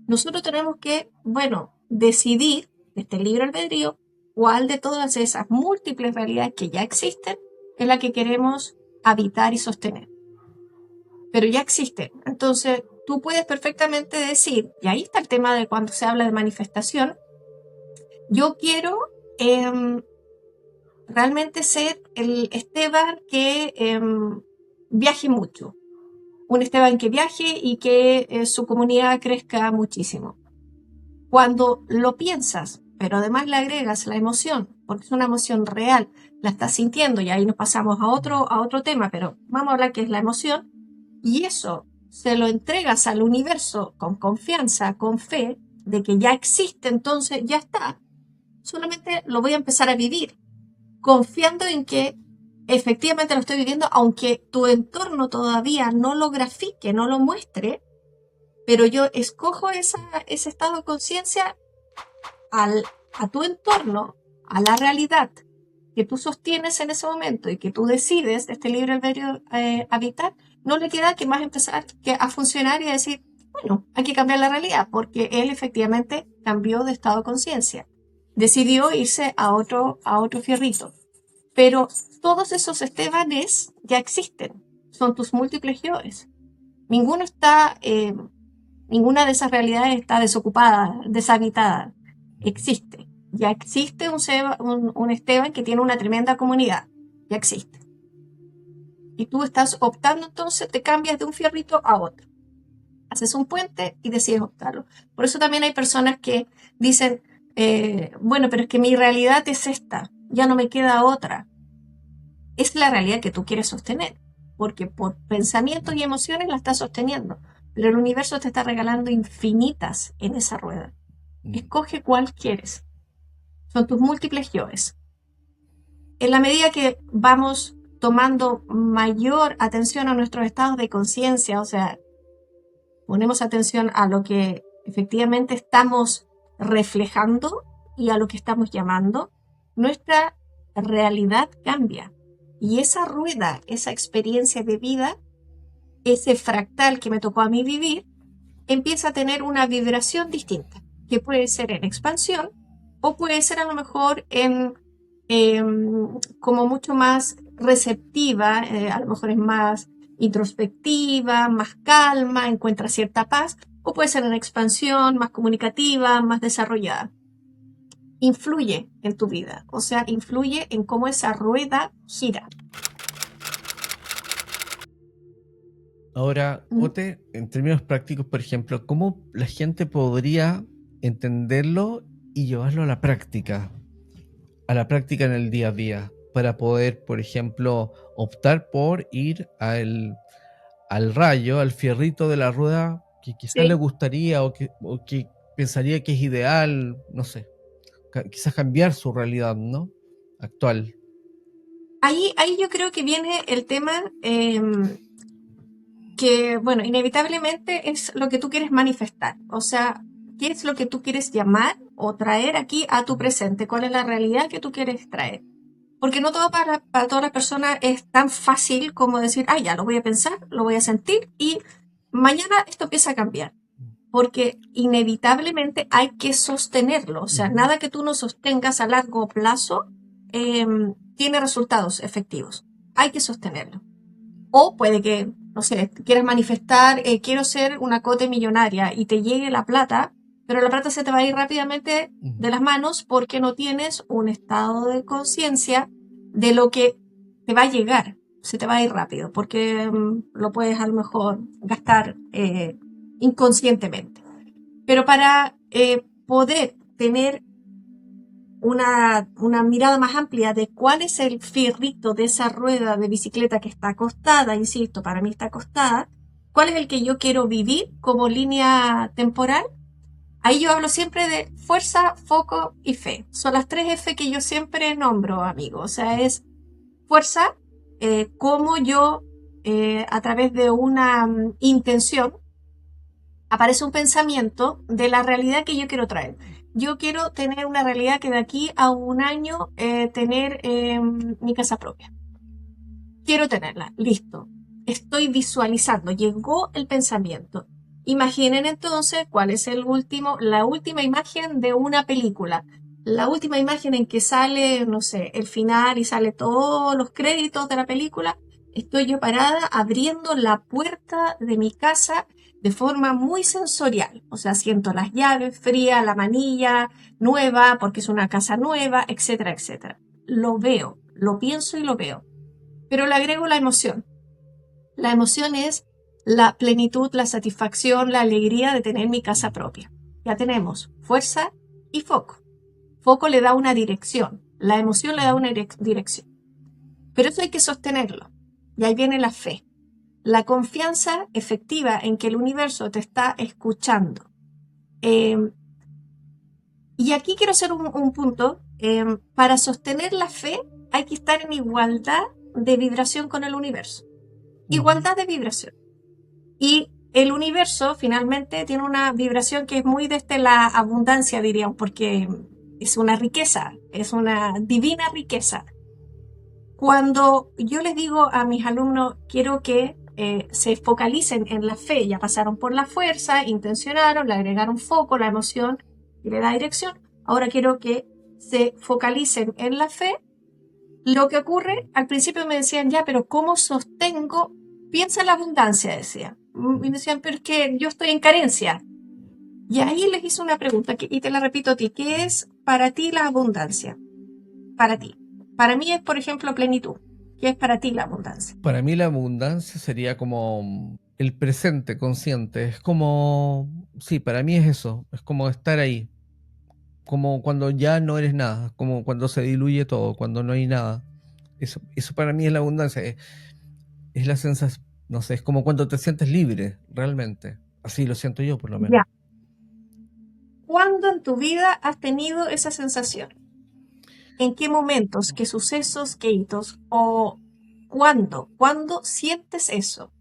Nosotros tenemos que, bueno, decidir, este libre albedrío, cuál de todas esas múltiples realidades que ya existen es la que queremos habitar y sostener. Pero ya existen. Entonces, tú puedes perfectamente decir, y ahí está el tema de cuando se habla de manifestación, yo quiero realmente ser el Esteban que viaje mucho. Un Esteban que viaje y que su comunidad crezca muchísimo. Cuando lo piensas, pero además le agregas la emoción, porque es una emoción real, la estás sintiendo y ahí nos pasamos a otro tema, pero vamos a hablar que es la emoción, y eso se lo entregas al universo con confianza, con fe, de que ya existe, entonces ya está. Solamente lo voy a empezar a vivir, confiando en que efectivamente lo estoy viviendo, aunque tu entorno todavía no lo grafique, no lo muestre, pero yo escojo ese estado de conciencia al, a tu entorno, a la realidad que tú sostienes en ese momento y que tú decides de este libre albedrío habitar, no le queda que más empezar a funcionar y a decir, bueno, hay que cambiar la realidad, porque él efectivamente cambió de estado de conciencia. Decidió irse a otro fierrito. Pero todos esos Estebanes ya existen, son tus múltiples yoes. Ninguno está, ninguna de esas realidades está desocupada, deshabitada. Existe. Ya existe un Esteban que tiene una tremenda comunidad. Ya existe. Y tú estás optando, entonces te cambias de un fierrito a otro. Haces un puente y decides optarlo. Por eso también hay personas que dicen, bueno, pero es que mi realidad es esta, ya no me queda otra. Es la realidad que tú quieres sostener, porque por pensamientos y emociones la estás sosteniendo, pero el universo te está regalando infinitas en esa rueda. Escoge cuál quieres. Son tus múltiples yoes. En la medida que vamos tomando mayor atención a nuestros estados de conciencia, o sea, ponemos atención a lo que efectivamente estamos reflejando y a lo que estamos llamando, nuestra realidad cambia. Y esa rueda, esa experiencia de vida, ese fractal que me tocó a mí vivir, empieza a tener una vibración distinta, que puede ser en expansión o puede ser a lo mejor en como mucho más receptiva, a lo mejor es más introspectiva, más calma, encuentra cierta paz, o puede ser en expansión, más comunicativa, más desarrollada. Influye en tu vida, o sea, influye en cómo esa rueda gira. Ahora, ¿Mm? Ote, en términos prácticos, por ejemplo, ¿cómo la gente podría entenderlo y llevarlo a la práctica en el día a día, para poder, por ejemplo, optar por ir al rayo, al fierrito de la rueda que quizás le Sí. gustaría o que pensaría que es ideal, no sé, quizás cambiar su realidad, ¿no? Actual. Ahí yo creo que viene el tema que, bueno, inevitablemente es lo que tú quieres manifestar. O sea, ¿qué es lo que tú quieres llamar o traer aquí a tu presente? ¿Cuál es la realidad que tú quieres traer? Porque no todo para todas las personas es tan fácil como decir, ah, ya, lo voy a pensar, lo voy a sentir y mañana esto empieza a cambiar. Porque inevitablemente hay que sostenerlo. O sea, Ujú. nada que tú no sostengas a largo plazo tiene resultados efectivos. Hay que sostenerlo. O puede que, no sé, quieras manifestar, quiero ser una cote millonaria y te llegue la plata, pero la plata se te va a ir rápidamente Ujú. de las manos porque no tienes un estado de conciencia de lo que te va a llegar. Se te va a ir rápido porque lo puedes a lo mejor gastar inconscientemente. Pero para poder tener una mirada más amplia de cuál es el fierrito de esa rueda de bicicleta que está acostada, insisto, para mí está acostada, cuál es el que yo quiero vivir como línea temporal. Ahí yo hablo siempre de fuerza, foco y fe. Son las tres F que yo siempre nombro, amigo. O sea, es fuerza, cómo yo, a través de una intención, aparece un pensamiento de la realidad que yo quiero traer. Yo quiero tener una realidad que de aquí a un año tener mi casa propia. Quiero tenerla, listo. Estoy visualizando, llegó el pensamiento. Imaginen entonces cuál es la última imagen de una película. La última imagen en que sale, no sé, el final y sale todos los créditos de la película. Estoy yo parada abriendo la puerta de mi casa de forma muy sensorial. O sea, siento las llaves frías, la manilla nueva, porque es una casa nueva, etcétera, etcétera. Lo veo, lo pienso y lo veo, pero le agrego la emoción. La emoción es la plenitud, la satisfacción, la alegría de tener mi casa propia. Ya tenemos fuerza y foco. Foco le da una dirección, la emoción le da una dirección. Pero eso hay que sostenerlo. Y ahí viene la fe, la confianza efectiva en que el universo te está escuchando. Eh, y aquí quiero hacer un punto. Para sostener la fe hay que estar en igualdad de vibración con el universo. Ujú. Igualdad de vibración. Y el universo finalmente tiene una vibración que es muy desde la abundancia, diríamos, porque es una riqueza, es una divina riqueza. Cuando yo les digo a mis alumnos, quiero que se focalicen en la fe, ya pasaron por la fuerza, intencionaron, le agregaron foco, la emoción y le da dirección, ahora quiero que se focalicen en la fe. Lo que ocurre, al principio me decían, ya, pero ¿cómo sostengo? Piensa en la abundancia, decía. Y me decían, pero es que yo estoy en carencia. Y ahí les hice una pregunta, y te la repito a ti, ¿qué es para ti la abundancia? Para ti. Para mí es, por ejemplo, plenitud. ¿Qué es para ti la abundancia? Para mí la abundancia sería como el presente consciente. Es como, sí, para mí es eso. Es como estar ahí. Como cuando ya no eres nada. Como cuando se diluye todo, cuando no hay nada. Eso para mí es la abundancia. Es la sensación, no sé, es como cuando te sientes libre, realmente. Así lo siento yo, por lo menos. Ya. ¿Cuándo en tu vida has tenido esa sensación? ¿En qué momentos, qué sucesos, qué hitos? O ¿cuándo? ¿Cuándo sientes eso?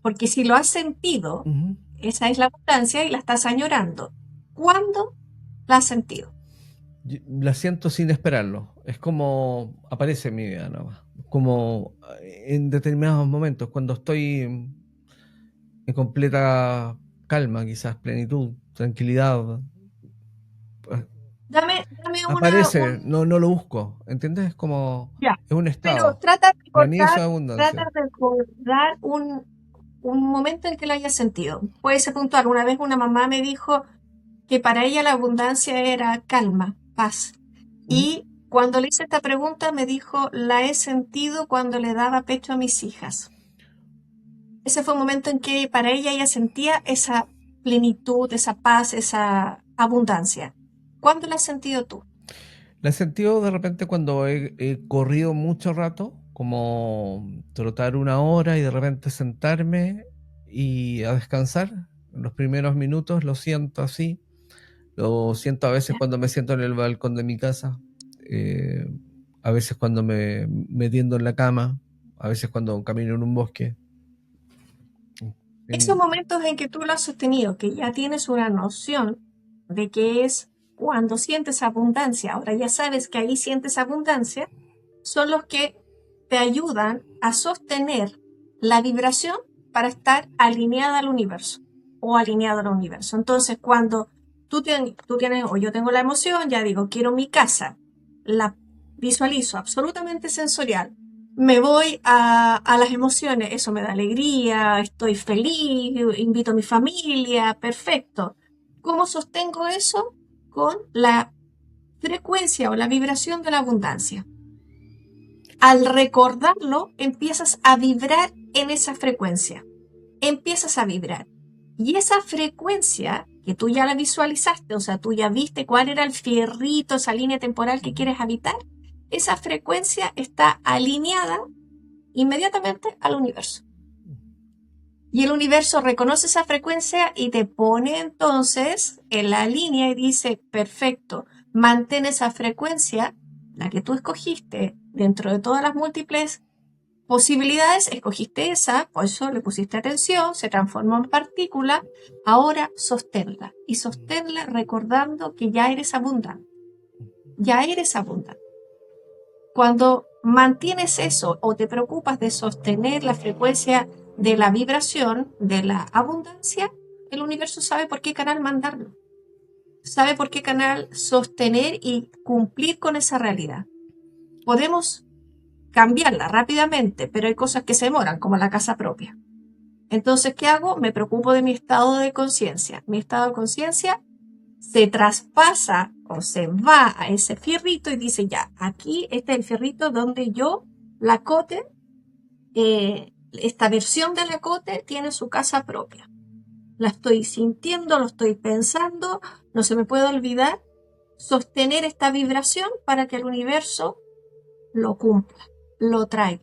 Porque si lo has sentido, Ujú. esa es la abundancia y la estás añorando. ¿Cuándo la has sentido? La siento sin esperarlo. Es como aparece en mi vida, ¿no? Como en determinados momentos, cuando estoy en completa calma, quizás plenitud, tranquilidad, pues, Dame aparece, no lo busco, ¿entiendes? Es como, ya, es un pero estado. Para mí eso es trata abundancia. de recordar un momento en que lo hayas sentido. Puede ser puntual. Una vez una mamá me dijo que para ella la abundancia era calma, paz. Ujú. Y cuando le hice esta pregunta me dijo, la he sentido cuando le daba pecho a mis hijas. Ese fue un momento en que para ella sentía esa plenitud, esa paz, esa abundancia. ¿Cuándo la has sentido tú? La he sentido de repente cuando he corrido mucho rato, como trotar una hora y de repente sentarme y a descansar. En los primeros minutos lo siento así. Lo siento a veces ¿Ya? cuando me siento en el balcón de mi casa, eh, a veces cuando me tiendo en la cama, a veces cuando camino en un bosque. Esos En- momentos en que tú lo has sostenido, que ya tienes una noción de que es cuando sientes abundancia, ahora ya sabes que ahí sientes abundancia, son los que te ayudan a sostener la vibración para estar alineada al universo o alineado al universo. Entonces, cuando tú tienes o yo tengo la emoción, ya digo, quiero mi casa, la visualizo absolutamente sensorial, me voy a las emociones, eso me da alegría, estoy feliz, invito a mi familia, perfecto. ¿Cómo sostengo eso? Con la frecuencia o la vibración de la abundancia. Al recordarlo, empiezas a vibrar en esa frecuencia, empiezas a vibrar. Y esa frecuencia que tú ya la visualizaste, o sea, tú ya viste cuál era el fierrito, esa línea temporal que quieres habitar, esa frecuencia está alineada inmediatamente al universo. Y el universo reconoce esa frecuencia y te pone entonces en la línea y dice, perfecto, mantén esa frecuencia, la que tú escogiste, dentro de todas las múltiples posibilidades, escogiste esa, por eso le pusiste atención, se transformó en partícula, ahora sosténla. Y sosténla recordando que ya eres abundante, ya eres abundante. Cuando mantienes eso o te preocupas de sostener la frecuencia de la vibración, de la abundancia, el universo sabe por qué canal mandarlo, sabe por qué canal sostener y cumplir con esa realidad. Podemos cambiarla rápidamente, pero hay cosas que se demoran, como la casa propia. Entonces, ¿qué hago? Me preocupo de mi estado de conciencia. Mi estado de conciencia se traspasa o se va a ese fierrito y dice, ya, aquí este es el fierrito donde yo, la Cote, esta versión de la Cote tiene su casa propia. La estoy sintiendo, lo estoy pensando, no se me puede olvidar sostener esta vibración para que el universo lo cumpla, lo traiga.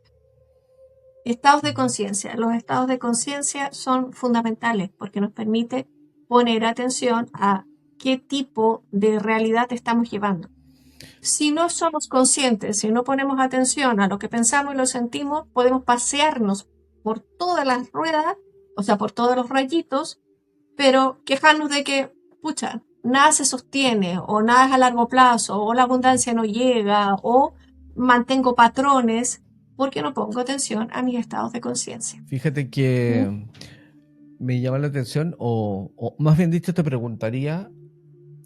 Estados de conciencia. Los estados de conciencia son fundamentales porque nos permite poner atención a qué tipo de realidad estamos llevando. Si no somos conscientes, si no ponemos atención a lo que pensamos y lo sentimos, podemos pasearnos por todas las ruedas, o sea, por todos los rayitos, pero quejarnos de que, pucha, nada se sostiene, o nada es a largo plazo, o la abundancia no llega, o mantengo patrones, porque no pongo atención a mis estados de conciencia. Fíjate ¿Mm? que me llama la atención, o más bien dicho, te preguntaría,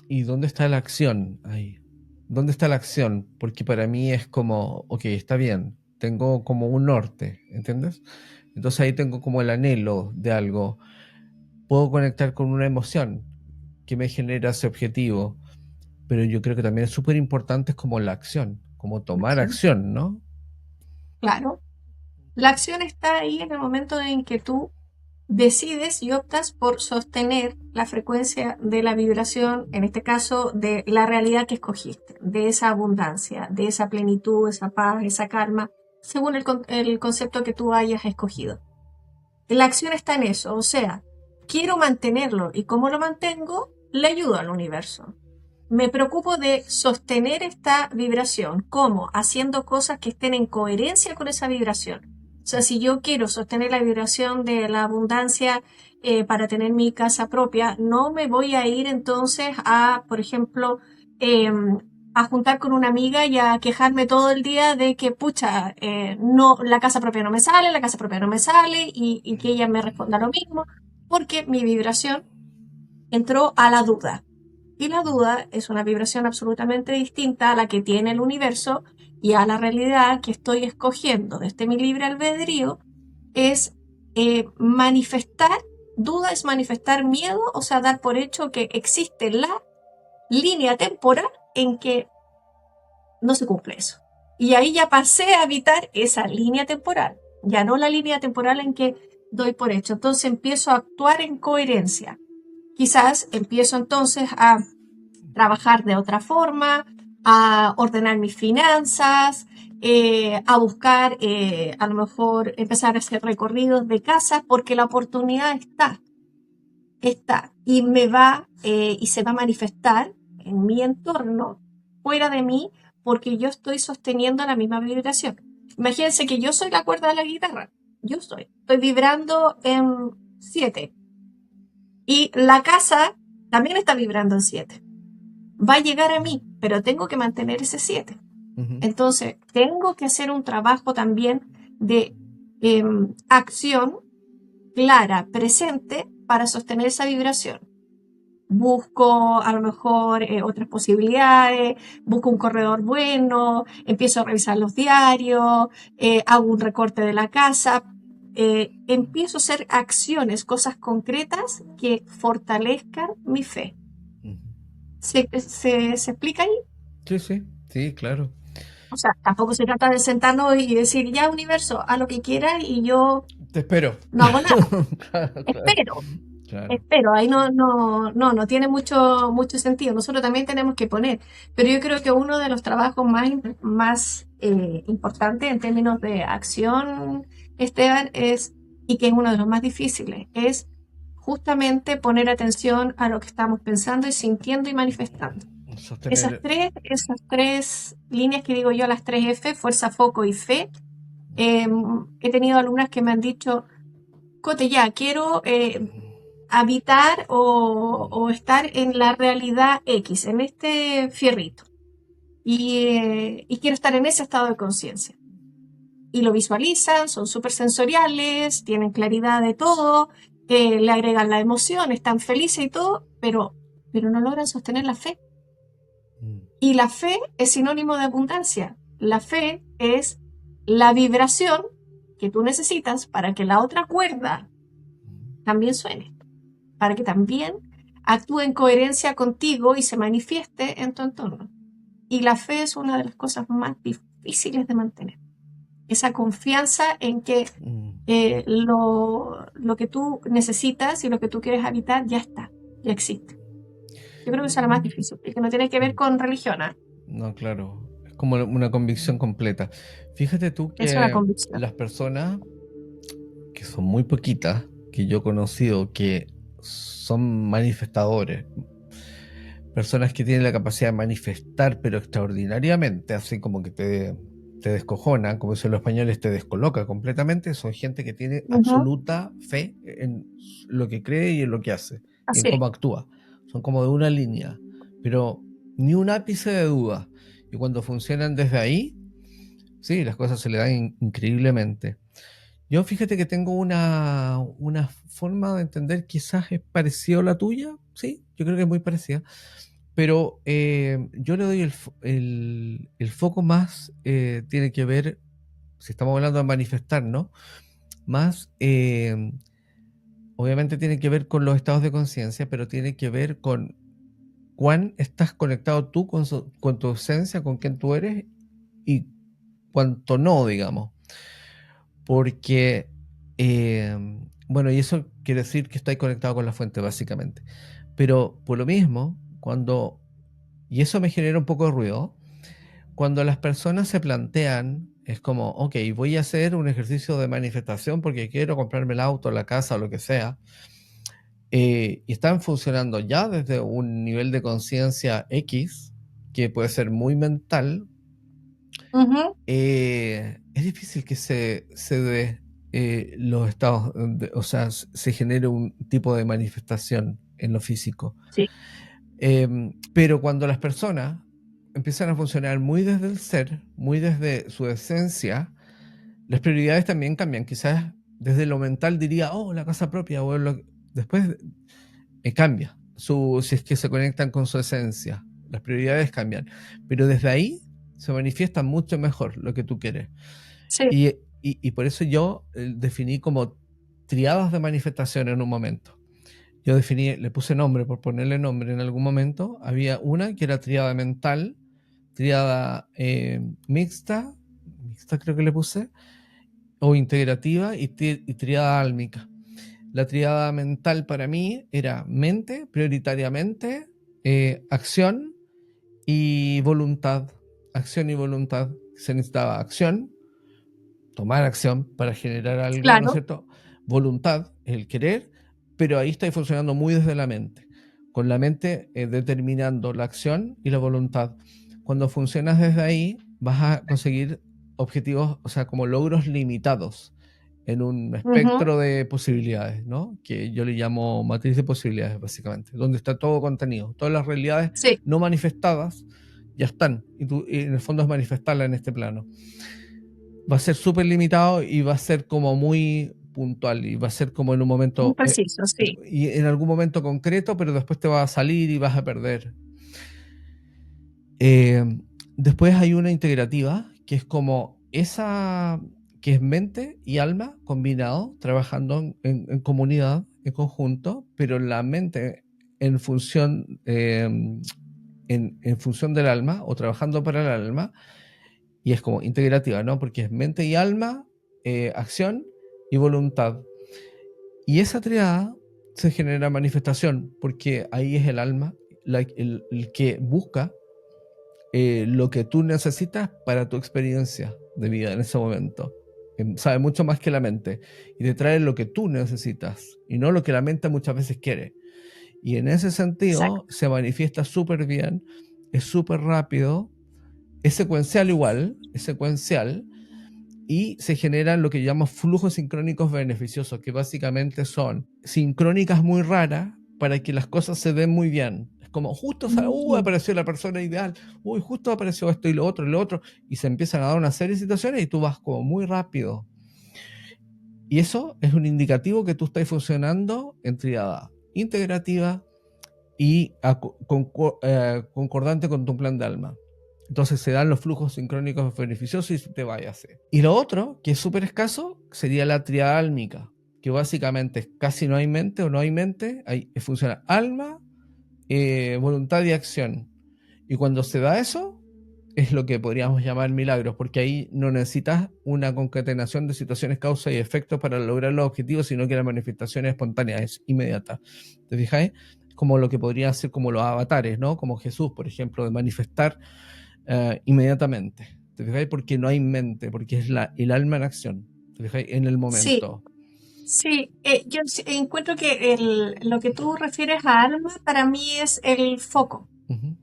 ¿y dónde está la acción ahí? ¿Dónde está la acción? Porque para mí es como, ok, está bien, tengo como un norte, ¿entiendes? Entonces ahí tengo como el anhelo de algo. Puedo conectar con una emoción que me genera ese objetivo, pero yo creo que también es súper importante es como la acción, como tomar Acción. acción, ¿no? Claro. La acción está ahí en el momento en que tú decides y optas por sostener la frecuencia de la vibración, en este caso de la realidad que escogiste, de esa abundancia, de esa plenitud, esa paz, esa calma, según el concepto que tú hayas escogido. La acción está en eso, o sea, quiero mantenerlo y cómo lo mantengo, le ayudo al universo. me preocupo de sostener esta vibración. ¿Cómo? Haciendo cosas que estén en coherencia con esa vibración. O sea, si yo quiero sostener la vibración de la abundancia para tener mi casa propia, no me voy a ir entonces a, por ejemplo, a juntar con una amiga y a quejarme todo el día de que, pucha, no, la casa propia no me sale, la casa propia no me sale, y que ella me responda lo mismo, porque mi vibración entró a la duda. Y la duda es una vibración absolutamente distinta a la que tiene el universo, y a la realidad que estoy escogiendo desde mi libre albedrío es manifestar. Duda es manifestar miedo, o sea, dar por hecho que existe la línea temporal en que no se cumple eso. Y ahí ya pasé a habitar esa línea temporal, ya no la línea temporal en que doy por hecho. Entonces empiezo a actuar en coherencia. Quizás empiezo entonces a trabajar de otra forma, a ordenar mis finanzas, a buscar, a lo mejor empezar a hacer recorridos de casa, porque la oportunidad está, y me va, y se va a manifestar en mi entorno, fuera de mí, porque yo estoy sosteniendo la misma vibración. Imagínense que yo soy la cuerda de la guitarra, estoy vibrando en 7, y la casa también está vibrando en 7. Va a llegar a mí, pero tengo que mantener ese 7. Ujú. Entonces, tengo que hacer un trabajo también de acción clara, presente, para sostener esa vibración. Busco a lo mejor otras posibilidades, busco un corredor bueno, empiezo a revisar los diarios, hago un recorte de la casa, empiezo a hacer acciones, cosas concretas que fortalezcan mi fe. Ujú. ¿Se explica ahí? Sí, sí, sí, claro. O sea, tampoco se trata de sentarnos y decir, ya universo, haz lo que quieras y yo Te espero. no hago nada. Claro, claro, Espero, claro. espero. Ahí no tiene mucho sentido. Nosotros también tenemos que poner. Pero yo creo que uno de los trabajos más importantes en términos de acción, Esteban, y que es uno de los más difíciles, es justamente poner atención a lo que estamos pensando y sintiendo y manifestando. Esas Sostener. tres, esas tres líneas que digo yo, las tres F, fuerza, foco y fe. eh, He tenido alumnas que me han dicho, Cote, ya, quiero habitar o estar en la realidad X, en este fierrito, y quiero estar en ese estado de conciencia. Y lo visualizan, son súper sensoriales, tienen claridad de todo, le agregan la emoción, están felices y todo, pero no logran sostener la fe. Mm. Y la fe es sinónimo de abundancia. La fe es la vibración que tú necesitas para que la otra cuerda también suene, para que también actúe en coherencia contigo y se manifieste en tu entorno. Y la fe es una de las cosas más difíciles de mantener. Esa confianza en que Mm. lo que tú necesitas y lo que tú quieres habitar ya está, ya existe. Yo creo que esa es la más difícil, y que no tiene que ver con religión, ¿eh? No, claro. Es como una convicción completa. Fíjate tú Es una que convicción. las personas, que son muy poquitas, que yo he conocido, que son manifestadores, personas que tienen la capacidad de manifestar, pero extraordinariamente, así como que te descojona, como dicen los españoles, te descoloca completamente, son gente que tiene Ujú. absoluta fe en lo que cree y en lo que hace, y en Así es. cómo actúa. Son como de una línea, pero ni un ápice de duda. Y cuando funcionan desde ahí, sí, las cosas se le dan increíblemente. Yo fíjate que tengo una forma de entender, quizás es parecido a la tuya, sí, yo creo que es muy parecida, pero yo le doy el foco más, tiene que ver, si estamos hablando de manifestar, ¿no? Más, obviamente tiene que ver con los estados de conciencia, pero tiene que ver con cuán estás conectado tú con tu esencia, con quién tú eres y cuánto no, digamos. Porque, eh, bueno, y eso quiere decir que estáis conectado con la fuente, básicamente. Pero por lo mismo, y eso me genera un poco de ruido, cuando las personas se plantean, es como, ok, voy a hacer un ejercicio de manifestación porque quiero comprarme el auto, la casa o lo que sea, y están funcionando ya desde un nivel de conciencia X, que puede ser muy mental, Ujú. es difícil que se dé los estados, o sea, se genere un tipo de manifestación en lo físico. Sí, Pero cuando las personas empiezan a funcionar muy desde el ser, muy desde su esencia, las prioridades también cambian. Quizás desde lo mental diría, oh, la casa propia, después cambia. Si es que se conectan con su esencia, las prioridades cambian. Pero desde ahí se manifiesta mucho mejor lo que tú quieres. sí, Y por eso yo definí como triadas de manifestación en un momento. Yo definí, le puse nombre por ponerle nombre en algún momento. Había una que era triada mental, triada mixta creo que le puse, o integrativa y triada álmica. La triada mental para mí era mente, prioritariamente, acción y voluntad. Acción y voluntad. Se necesitaba acción, tomar acción para generar algo, ¿no es claro. cierto? Voluntad, el querer, pero ahí está funcionando muy desde la mente, con la mente determinando la acción y la voluntad. Cuando funcionas desde ahí, vas a conseguir objetivos, o sea, como logros limitados en un Ujú. espectro de posibilidades, ¿no? Que yo le llamo matriz de posibilidades, básicamente, donde está todo contenido, todas las realidades Sí, no manifestadas ya están, y en el fondo es manifestarla en este plano. Va a ser súper limitado y va a ser como muy puntual y va a ser como en un muy momento preciso, sí. y en algún momento concreto, pero después te va a salir y vas a perder. Eh, Después hay una integrativa que es como esa, que es mente y alma combinado, trabajando en comunidad, en conjunto, pero la mente en función, en función del alma o trabajando para el alma, y es como integrativa, ¿no? Porque es mente y alma, acción y voluntad. Y esa triada se genera manifestación, porque ahí es el alma el que busca lo que tú necesitas para tu experiencia de vida en ese momento. Sabe mucho más que la mente y te trae lo que tú necesitas y no lo que la mente muchas veces quiere. Y en ese sentido Exacto. se manifiesta súper bien, es súper rápido, es secuencial igual, es secuencial, y se generan lo que llamamos flujos sincrónicos beneficiosos, que básicamente son sincrónicas muy raras para que las cosas se den muy bien. Es como justo Mm. apareció la persona ideal, justo apareció esto y lo otro, y se empiezan a dar una serie de situaciones y tú vas como muy rápido. Y eso es un indicativo que tú estás funcionando en triada integrativa y concordante con tu plan de alma. Entonces se dan los flujos sincrónicos beneficiosos y te vaya a hacer. Y lo otro, que es súper escaso, sería la triada álmica, que básicamente casi no hay mente o no hay mente, ahí funciona alma, voluntad y acción. Y cuando se da eso, es lo que podríamos llamar milagros, porque ahí no necesitas una concatenación de situaciones, causa y efecto para lograr los objetivos, sino que la manifestación es espontánea, es inmediata. ¿Te fijáis? Como lo que podría ser como los avatares, ¿no? Como Jesús, por ejemplo, de manifestar inmediatamente. ¿Te fijáis? Porque no hay mente, porque es el alma en acción. ¿Te fijáis? En el Sí, momento. sí. Yo encuentro que lo que tú refieres a alma para mí es el foco. Ujú.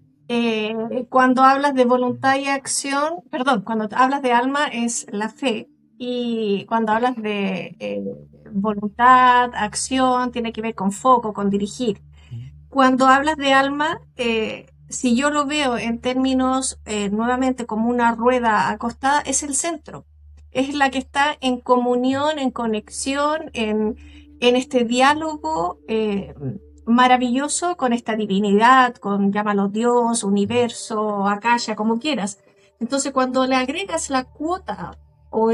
Cuando hablas de voluntad y acción, perdón, cuando hablas de alma es la fe y cuando hablas de voluntad, acción, tiene que ver con foco, con dirigir. Cuando hablas de alma, si yo lo veo en términos nuevamente como una rueda acostada, es el centro. Es la que está en comunión, en conexión, en este diálogo maravilloso con esta divinidad, con llámalo Dios, universo, Akasha, como quieras. Entonces, cuando le agregas la cuota o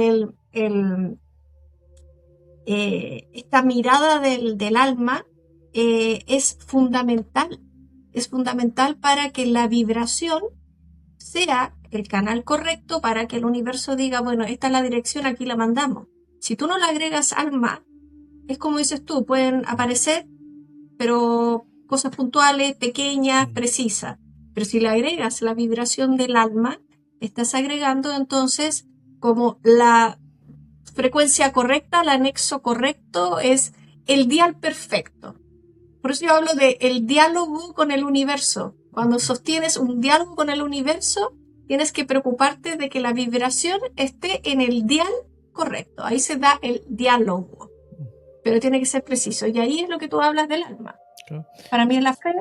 esta mirada del alma es fundamental para que la vibración sea el canal correcto para que el universo diga, bueno, esta es la dirección, aquí la mandamos. Si tú no le agregas alma, es como dices tú, pueden aparecer, pero cosas puntuales, pequeñas, precisas. Pero si le agregas la vibración del alma, estás agregando entonces como la frecuencia correcta, el anexo correcto, es el dial perfecto. Por eso yo hablo de el diálogo con el universo. Cuando sostienes un diálogo con el universo, tienes que preocuparte de que la vibración esté en el dial correcto. Ahí se da el diálogo, pero tiene que ser preciso. Y ahí es lo que tú hablas del alma. Claro. Para mí es la fe,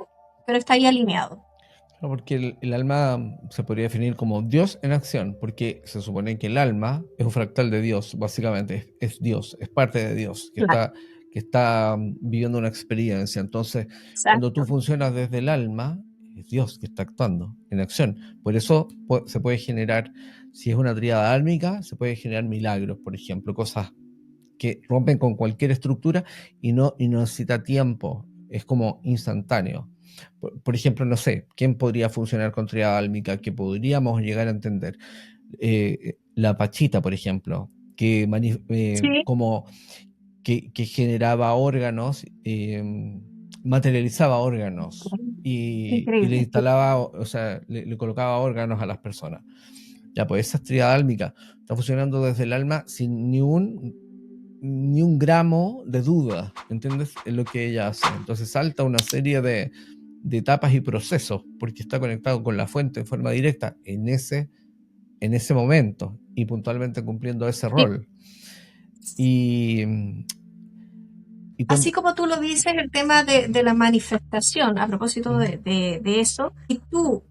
pero está ahí alineado. Claro, porque el alma se podría definir como Dios en acción, porque se supone que el alma es un fractal de Dios, básicamente, es Dios, es parte de Dios, Claro, que está viviendo una experiencia. Entonces, cuando tú exacto. funcionas desde el alma, es Dios que está actuando en acción. Por eso se puede generar, si es una tríada álmica, se puede generar milagros, por ejemplo, cosas que rompen con cualquier estructura y no necesita tiempo, es como instantáneo. Por ejemplo, no sé, ¿quién podría funcionar con triada álmica que podríamos llegar a entender? La Pachita, por ejemplo, que, Sí, como que generaba órganos, materializaba órganos y le increíble. instalaba, o sea, le colocaba órganos a las personas. Ya, pues esa triada álmica está funcionando desde el alma sin ni un gramo de duda, ¿entiendes? En lo que ella hace. Entonces salta una serie de etapas y procesos, porque está conectado con la fuente en forma directa en ese momento y puntualmente cumpliendo ese Sí. rol. Y, y Así cuando... como tú lo dices, el tema de la manifestación, a propósito ¿Mm? de eso, y tú,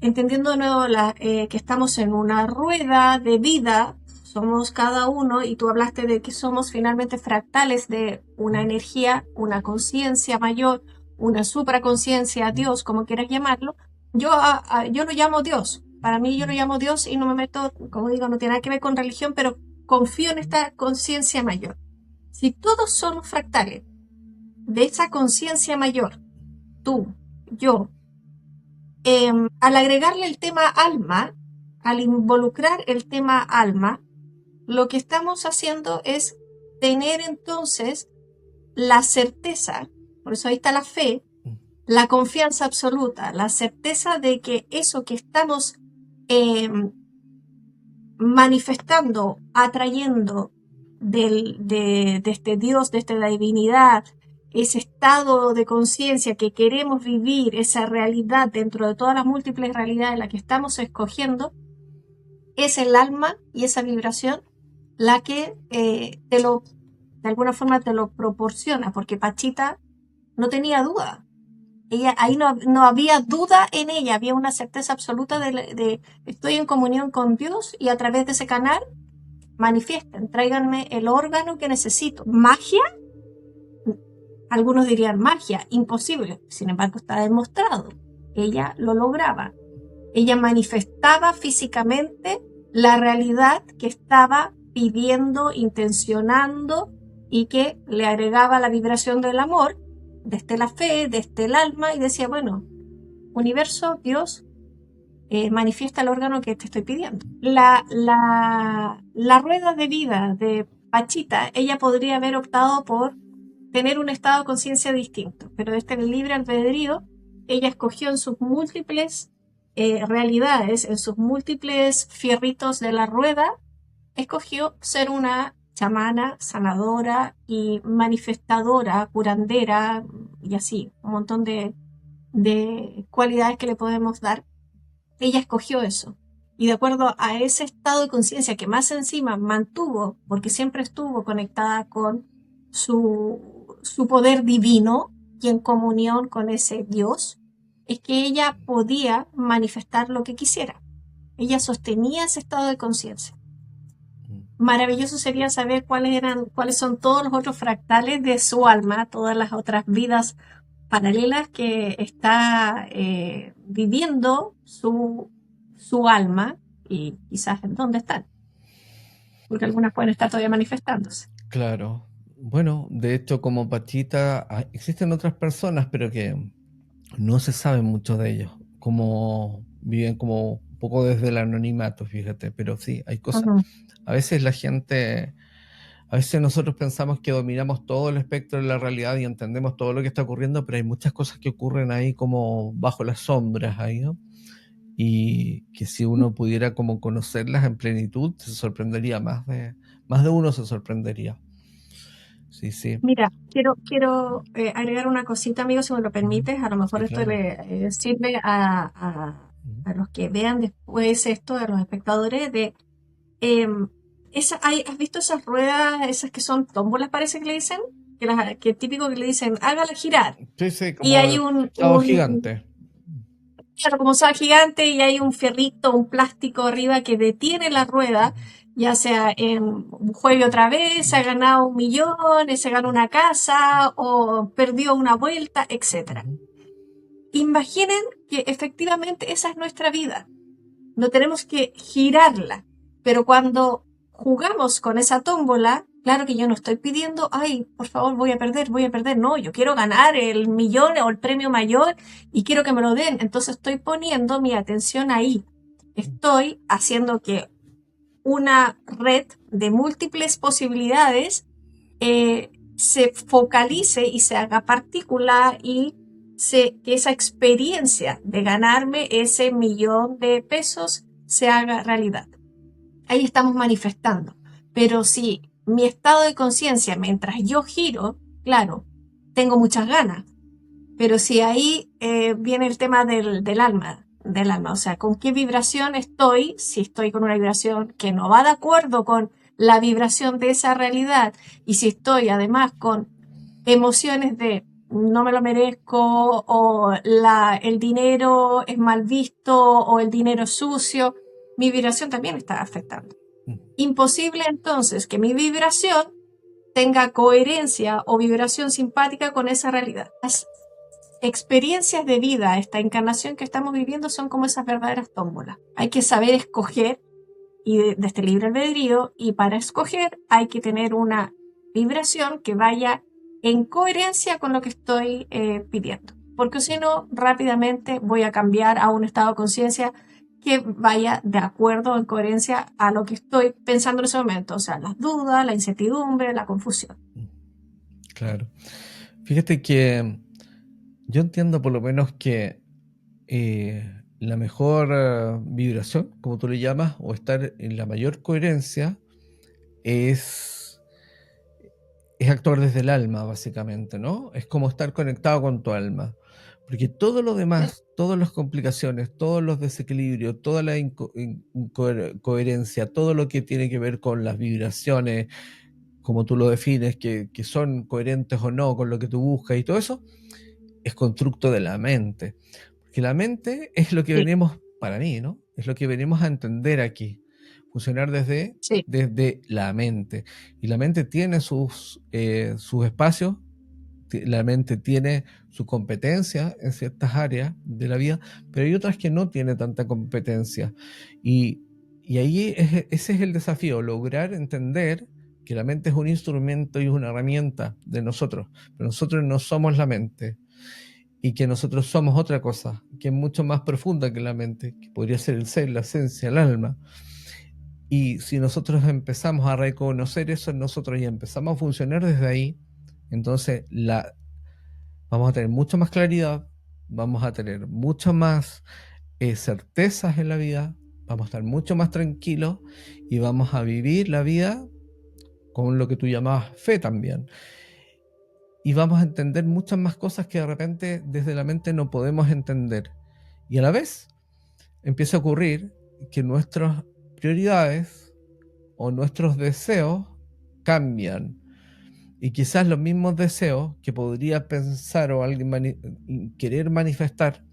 entendiendo de nuevo que estamos en una rueda de vida, somos cada uno, y tú hablaste de que somos finalmente fractales de una ¿Mm? energía, una conciencia mayor, una supraconciencia, ¿Mm? Dios, como quieras llamarlo, yo lo llamo Dios. Para mí yo lo ¿Mm? llamo Dios y no me meto, como digo, no tiene nada que ver con religión, pero confío en esta conciencia mayor. Si todos somos fractales de esa conciencia mayor, tú, yo, al agregarle el tema alma, al involucrar el tema alma, lo que estamos haciendo es tener entonces la certeza, por eso ahí está la fe, ¿Mm? la confianza absoluta, la certeza de que eso que estamos eh, manifestando, atrayendo de este Dios, de esta divinidad, ese estado de conciencia que queremos vivir, esa realidad dentro de todas las múltiples realidades en las que estamos escogiendo, es el alma y esa vibración la que de alguna forma te lo proporciona, porque Pachita no tenía duda. Ella, ahí no había duda en ella, había una certeza absoluta de estoy en comunión con Dios y a través de ese canal manifiesten, tráiganme el órgano que necesito. ¿Magia? Algunos dirían magia, imposible. Sin embargo, está demostrado. Ella lo lograba. Ella manifestaba físicamente la realidad que estaba pidiendo, intencionando y que le agregaba la vibración del amor, desde la fe, desde el alma, y decía, bueno, universo, Dios, manifiesta el órgano que te estoy pidiendo. La rueda de vida de Pachita, ella podría haber optado por tener un estado de conciencia distinto, pero desde el libre albedrío, ella escogió en sus múltiples realidades, en sus múltiples fierritos de la rueda, escogió ser una chamana, sanadora y manifestadora, curandera y así, un montón de cualidades que le podemos dar. Ella escogió eso. Y de acuerdo a ese estado de conciencia que más encima mantuvo, porque siempre estuvo conectada con su poder divino y en comunión con ese Dios, es que ella podía manifestar lo que quisiera. Ella sostenía ese estado de conciencia. Maravilloso sería saber cuáles son todos los otros fractales de su alma, todas las otras vidas paralelas que está viviendo su alma y quizás en dónde están, porque algunas pueden estar todavía manifestándose. Claro. Bueno, de hecho, como Pachita, existen otras personas, pero que no se sabe mucho de ellos, como viven como un poco desde el anonimato, fíjate, pero sí, hay cosas. Ujú. A veces la gente, a veces nosotros pensamos que dominamos todo el espectro de la realidad y entendemos todo lo que está ocurriendo, pero hay muchas cosas que ocurren ahí como bajo las sombras ahí, ¿no? Y que si uno pudiera como conocerlas en plenitud, se sorprendería más de uno se sorprendería. sí, sí. Mira, quiero agregar una cosita, amigo, si me lo Ujú. permites. A lo mejor Sí, esto claro. le sirve Ujú, a los que vean después esto, a los espectadores, de em, ¿has visto esas ruedas, esas que son tómbolas, parece que le dicen? Que típico que le dicen, hágala girar. sí, sí, Y como hay sábado gigante. claro, como sea gigante y hay un fierrito, un plástico arriba que detiene la rueda, Ujú, ya sea en juegue otra vez, se ha ganado 1 millón, se ganó una casa o perdió una vuelta, etcétera. ujú, Imaginen que efectivamente esa es nuestra vida. No tenemos que girarla, pero cuando jugamos con esa tómbola, claro que yo no estoy pidiendo, ay, por favor, voy a perder, no, yo quiero ganar el millón o el premio mayor y quiero que me lo den, entonces estoy poniendo mi atención ahí, estoy haciendo que una red de múltiples posibilidades se focalice y se haga particular y que esa experiencia de ganarme ese 1 millón de pesos se haga realidad. Ahí estamos manifestando. Pero si mi estado de conciencia, mientras yo giro, claro, tengo muchas ganas, pero si ahí viene el tema del alma, o sea, con qué vibración estoy, si estoy con una vibración que no va de acuerdo con la vibración de esa realidad, y si estoy además con emociones de no me lo merezco, o el dinero es mal visto, o el dinero es sucio, mi vibración también está afectando. ujú. Imposible entonces que mi vibración tenga coherencia o vibración simpática con esa realidad. Las experiencias de vida, esta encarnación que estamos viviendo, son como esas verdaderas tómbolas. Hay que saber escoger y de este libre albedrío, y para escoger hay que tener una vibración que vaya en coherencia con lo que estoy pidiendo. Porque si no, rápidamente voy a cambiar a un estado de conciencia que vaya de acuerdo, en coherencia a lo que estoy pensando en ese momento. O sea, las dudas, la incertidumbre, la confusión. Claro. Fíjate que yo entiendo por lo menos que la mejor vibración, como tú le llamas, o estar en la mayor coherencia, es, es actuar desde el alma, básicamente, ¿no? Es como estar conectado con tu alma. Porque todo lo ¿Sí? demás, todas las complicaciones, todos los desequilibrios, toda la incoherencia, todo lo que tiene que ver con las vibraciones, como tú lo defines, que son coherentes o no con lo que tú buscas y todo eso, es constructo de la mente. Porque la mente es lo que Sí, venimos, para mí, ¿no? Es lo que venimos a entender aquí. Funcionar sí. desde la mente. Y la mente tiene sus espacios, la mente tiene su competencia en ciertas áreas de la vida, pero hay otras que no tiene tanta competencia. Y, y ahí ese es el desafío, lograr entender que la mente es un instrumento y una herramienta de nosotros, pero nosotros no somos la mente y que nosotros somos otra cosa, que es mucho más profunda que la mente, que podría ser el ser, la esencia, el alma. Y si nosotros empezamos a reconocer eso en nosotros y empezamos a funcionar desde ahí, entonces vamos a tener mucha más claridad, vamos a tener mucho más certezas en la vida, vamos a estar mucho más tranquilos y vamos a vivir la vida con lo que tú llamabas fe también. Y vamos a entender muchas más cosas que de repente desde la mente no podemos entender. Y a la vez empieza a ocurrir que nuestras prioridades o nuestros deseos cambian. Y quizás los mismos deseos que podría pensar o alguien querer manifestar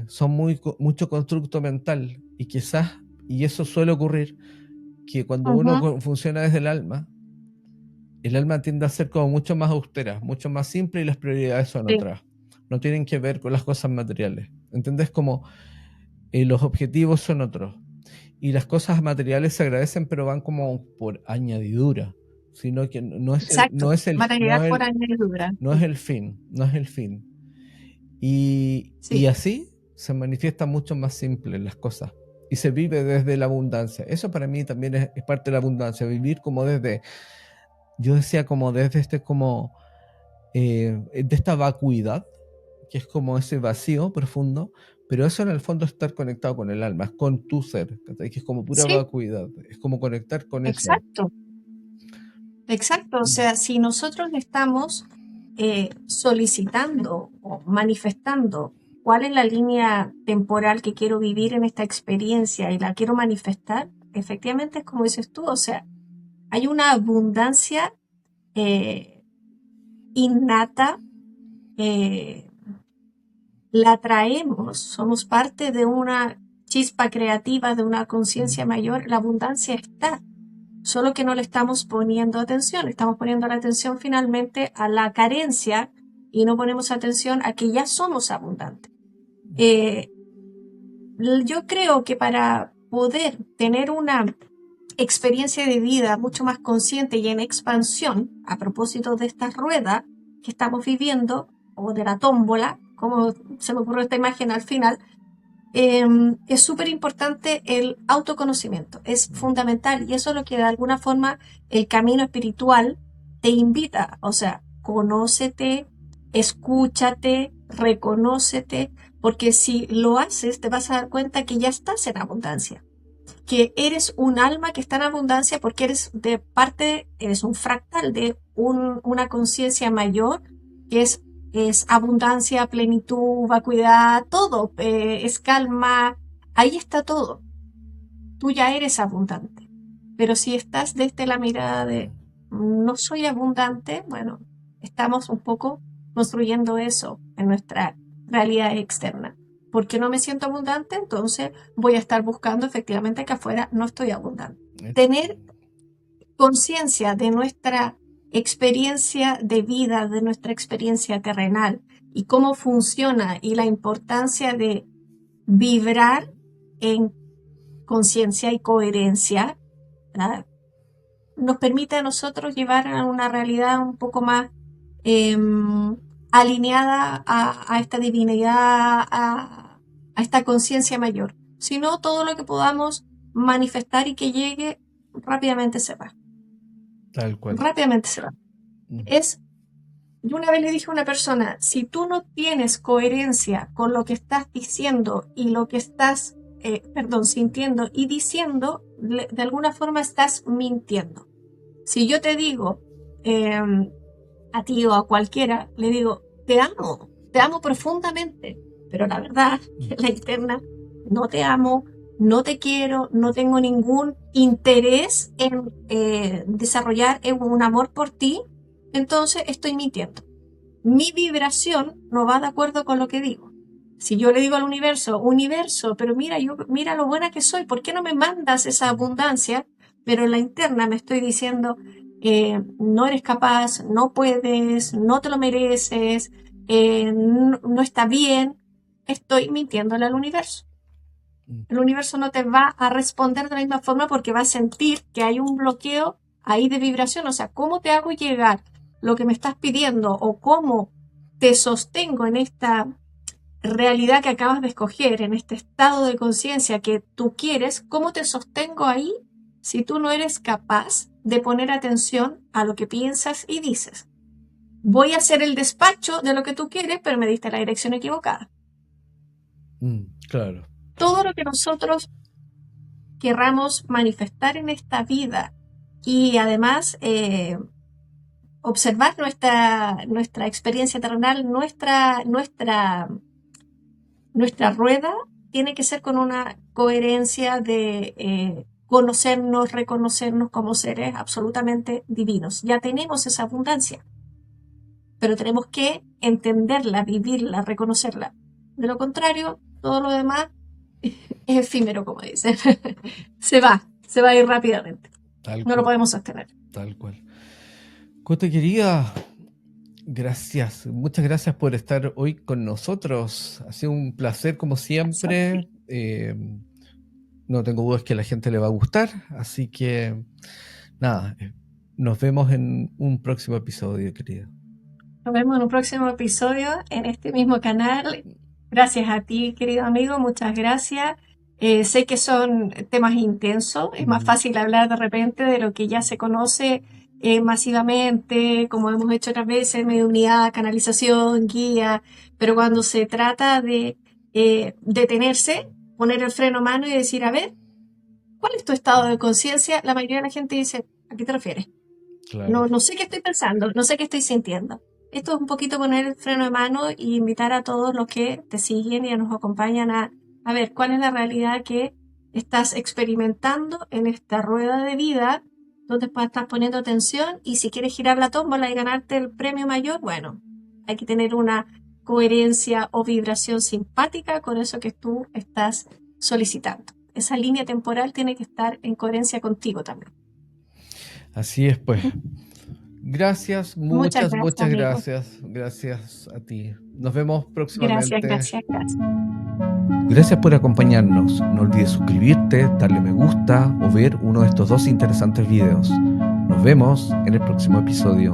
son mucho constructo mental. Y quizás, y eso suele ocurrir, que cuando uno Ujú. funciona desde el alma tiende a ser como mucho más austera, mucho más simple y las prioridades son Sí, otras. No tienen que ver con las cosas materiales. ¿Entendés? Como los objetivos son otros. Y las cosas materiales se agradecen, pero van como por añadidura, sino que exacto. Material por añadidura. no es el fin, no es el fin. Y Sí, así se manifiesta mucho más simple las cosas y se vive desde la abundancia. Eso para mí también es parte de la abundancia, vivir como desde, yo decía como desde como, de esta vacuidad, que es como ese vacío profundo, pero eso en el fondo es estar conectado con el alma, es con tu ser, que es como pura sí, vacuidad, es como conectar con eso. exacto. Exacto, o sea, si nosotros le estamos solicitando o manifestando cuál es la línea temporal que quiero vivir en esta experiencia y la quiero manifestar, efectivamente es como dices tú, o sea, hay una abundancia eh, innata, eh, la traemos, somos parte de una chispa creativa, de una conciencia mayor, la abundancia está. Solo que no le estamos poniendo atención, estamos poniendo la atención finalmente a la carencia y no ponemos atención a que ya somos abundantes. Eh, yo creo que para poder tener una experiencia de vida mucho más consciente y en expansión, a propósito de esta rueda que estamos viviendo, o de la tómbola, como se me ocurrió esta imagen al final, es súper importante el autoconocimiento, es fundamental y eso es lo que de alguna forma el camino espiritual te invita, o sea, conócete, escúchate, reconócete, porque si lo haces te vas a dar cuenta que ya estás en abundancia, que eres un alma que está en abundancia porque eres de parte, eres un fractal de una conciencia mayor que es abundancia, plenitud, vacuidad, todo, es calma, ahí está todo. Tú ya eres abundante. Pero si estás desde la mirada de no soy abundante, bueno, estamos un poco construyendo eso en nuestra realidad externa. Porque no me siento abundante, entonces voy a estar buscando efectivamente que afuera no estoy abundante. Tener conciencia de nuestra experiencia de vida, de nuestra experiencia terrenal y cómo funciona y la importancia de vibrar en conciencia y coherencia, ¿verdad? Nos permite a nosotros llevar a una realidad un poco más eh, alineada a esta divinidad, a esta conciencia mayor. Si no, todo lo que podamos manifestar y que llegue rápidamente se va. Tal cual. Rápidamente se va. Yo una vez le dije a una persona, si tú no tienes coherencia con lo que estás diciendo y lo que estás, sintiendo y diciendo, de alguna forma estás mintiendo. Si yo te digo a ti o a cualquiera, le digo, te amo profundamente, pero la verdad, la interna, no te amo, no te quiero, no tengo ningún interés en desarrollar un amor por ti, entonces estoy mintiendo. Mi vibración no va de acuerdo con lo que digo. Si yo le digo al universo, pero mira lo buena que soy, ¿por qué no me mandas esa abundancia? Pero en la interna me estoy diciendo, no eres capaz, no puedes, no te lo mereces, no está bien. Estoy mintiéndole al universo. El universo no te va a responder de la misma forma porque va a sentir que hay un bloqueo ahí de vibración. O sea, ¿cómo te hago llegar lo que me estás pidiendo o cómo te sostengo en esta realidad que acabas de escoger, en este estado de conciencia que tú quieres? ¿Cómo te sostengo ahí si tú no eres capaz de poner atención a lo que piensas y dices? Voy a hacer el despacho de lo que tú quieres, pero me diste la dirección equivocada. Claro. Todo lo que nosotros querramos manifestar en esta vida y además observar nuestra experiencia terrenal, nuestra rueda tiene que ser con una coherencia de conocernos, reconocernos como seres absolutamente divinos. Ya tenemos esa abundancia, pero tenemos que entenderla, vivirla, reconocerla. De lo contrario, todo lo demás es efímero, como dicen. se va a ir rápidamente. No lo podemos sostener. Tal cual. Cote querida, gracias, muchas gracias por estar hoy con nosotros. Ha sido un placer como siempre. No tengo dudas que a la gente le va a gustar, así que nada, nos vemos en un próximo episodio, querida. Nos vemos en un próximo episodio en este mismo canal. Gracias a ti, querido amigo, muchas gracias. Sé que son temas intensos, es más fácil hablar de repente de lo que ya se conoce masivamente, como hemos hecho otras veces, mediunidad, canalización, guía, pero cuando se trata de detenerse, poner el freno a mano y decir, a ver, ¿cuál es tu estado de conciencia? La mayoría de la gente dice, ¿a qué te refieres? Claro. No sé qué estoy pensando, no sé qué estoy sintiendo. Esto es un poquito poner el freno de mano y invitar a todos los que te siguen y nos acompañan a ver cuál es la realidad que estás experimentando en esta rueda de vida, donde estás poniendo atención y si quieres girar la tómbola y ganarte el premio mayor, bueno, hay que tener una coherencia o vibración simpática con eso que tú estás solicitando. Esa línea temporal tiene que estar en coherencia contigo también. Así es, pues. Gracias, Muchas muchas, gracias, muchas amigo. gracias. Gracias a ti. Nos vemos Gracias, próximamente. gracias, gracias. Gracias por acompañarnos. No olvides suscribirte, darle me gusta o ver uno de estos dos interesantes videos. Nos vemos en el próximo episodio.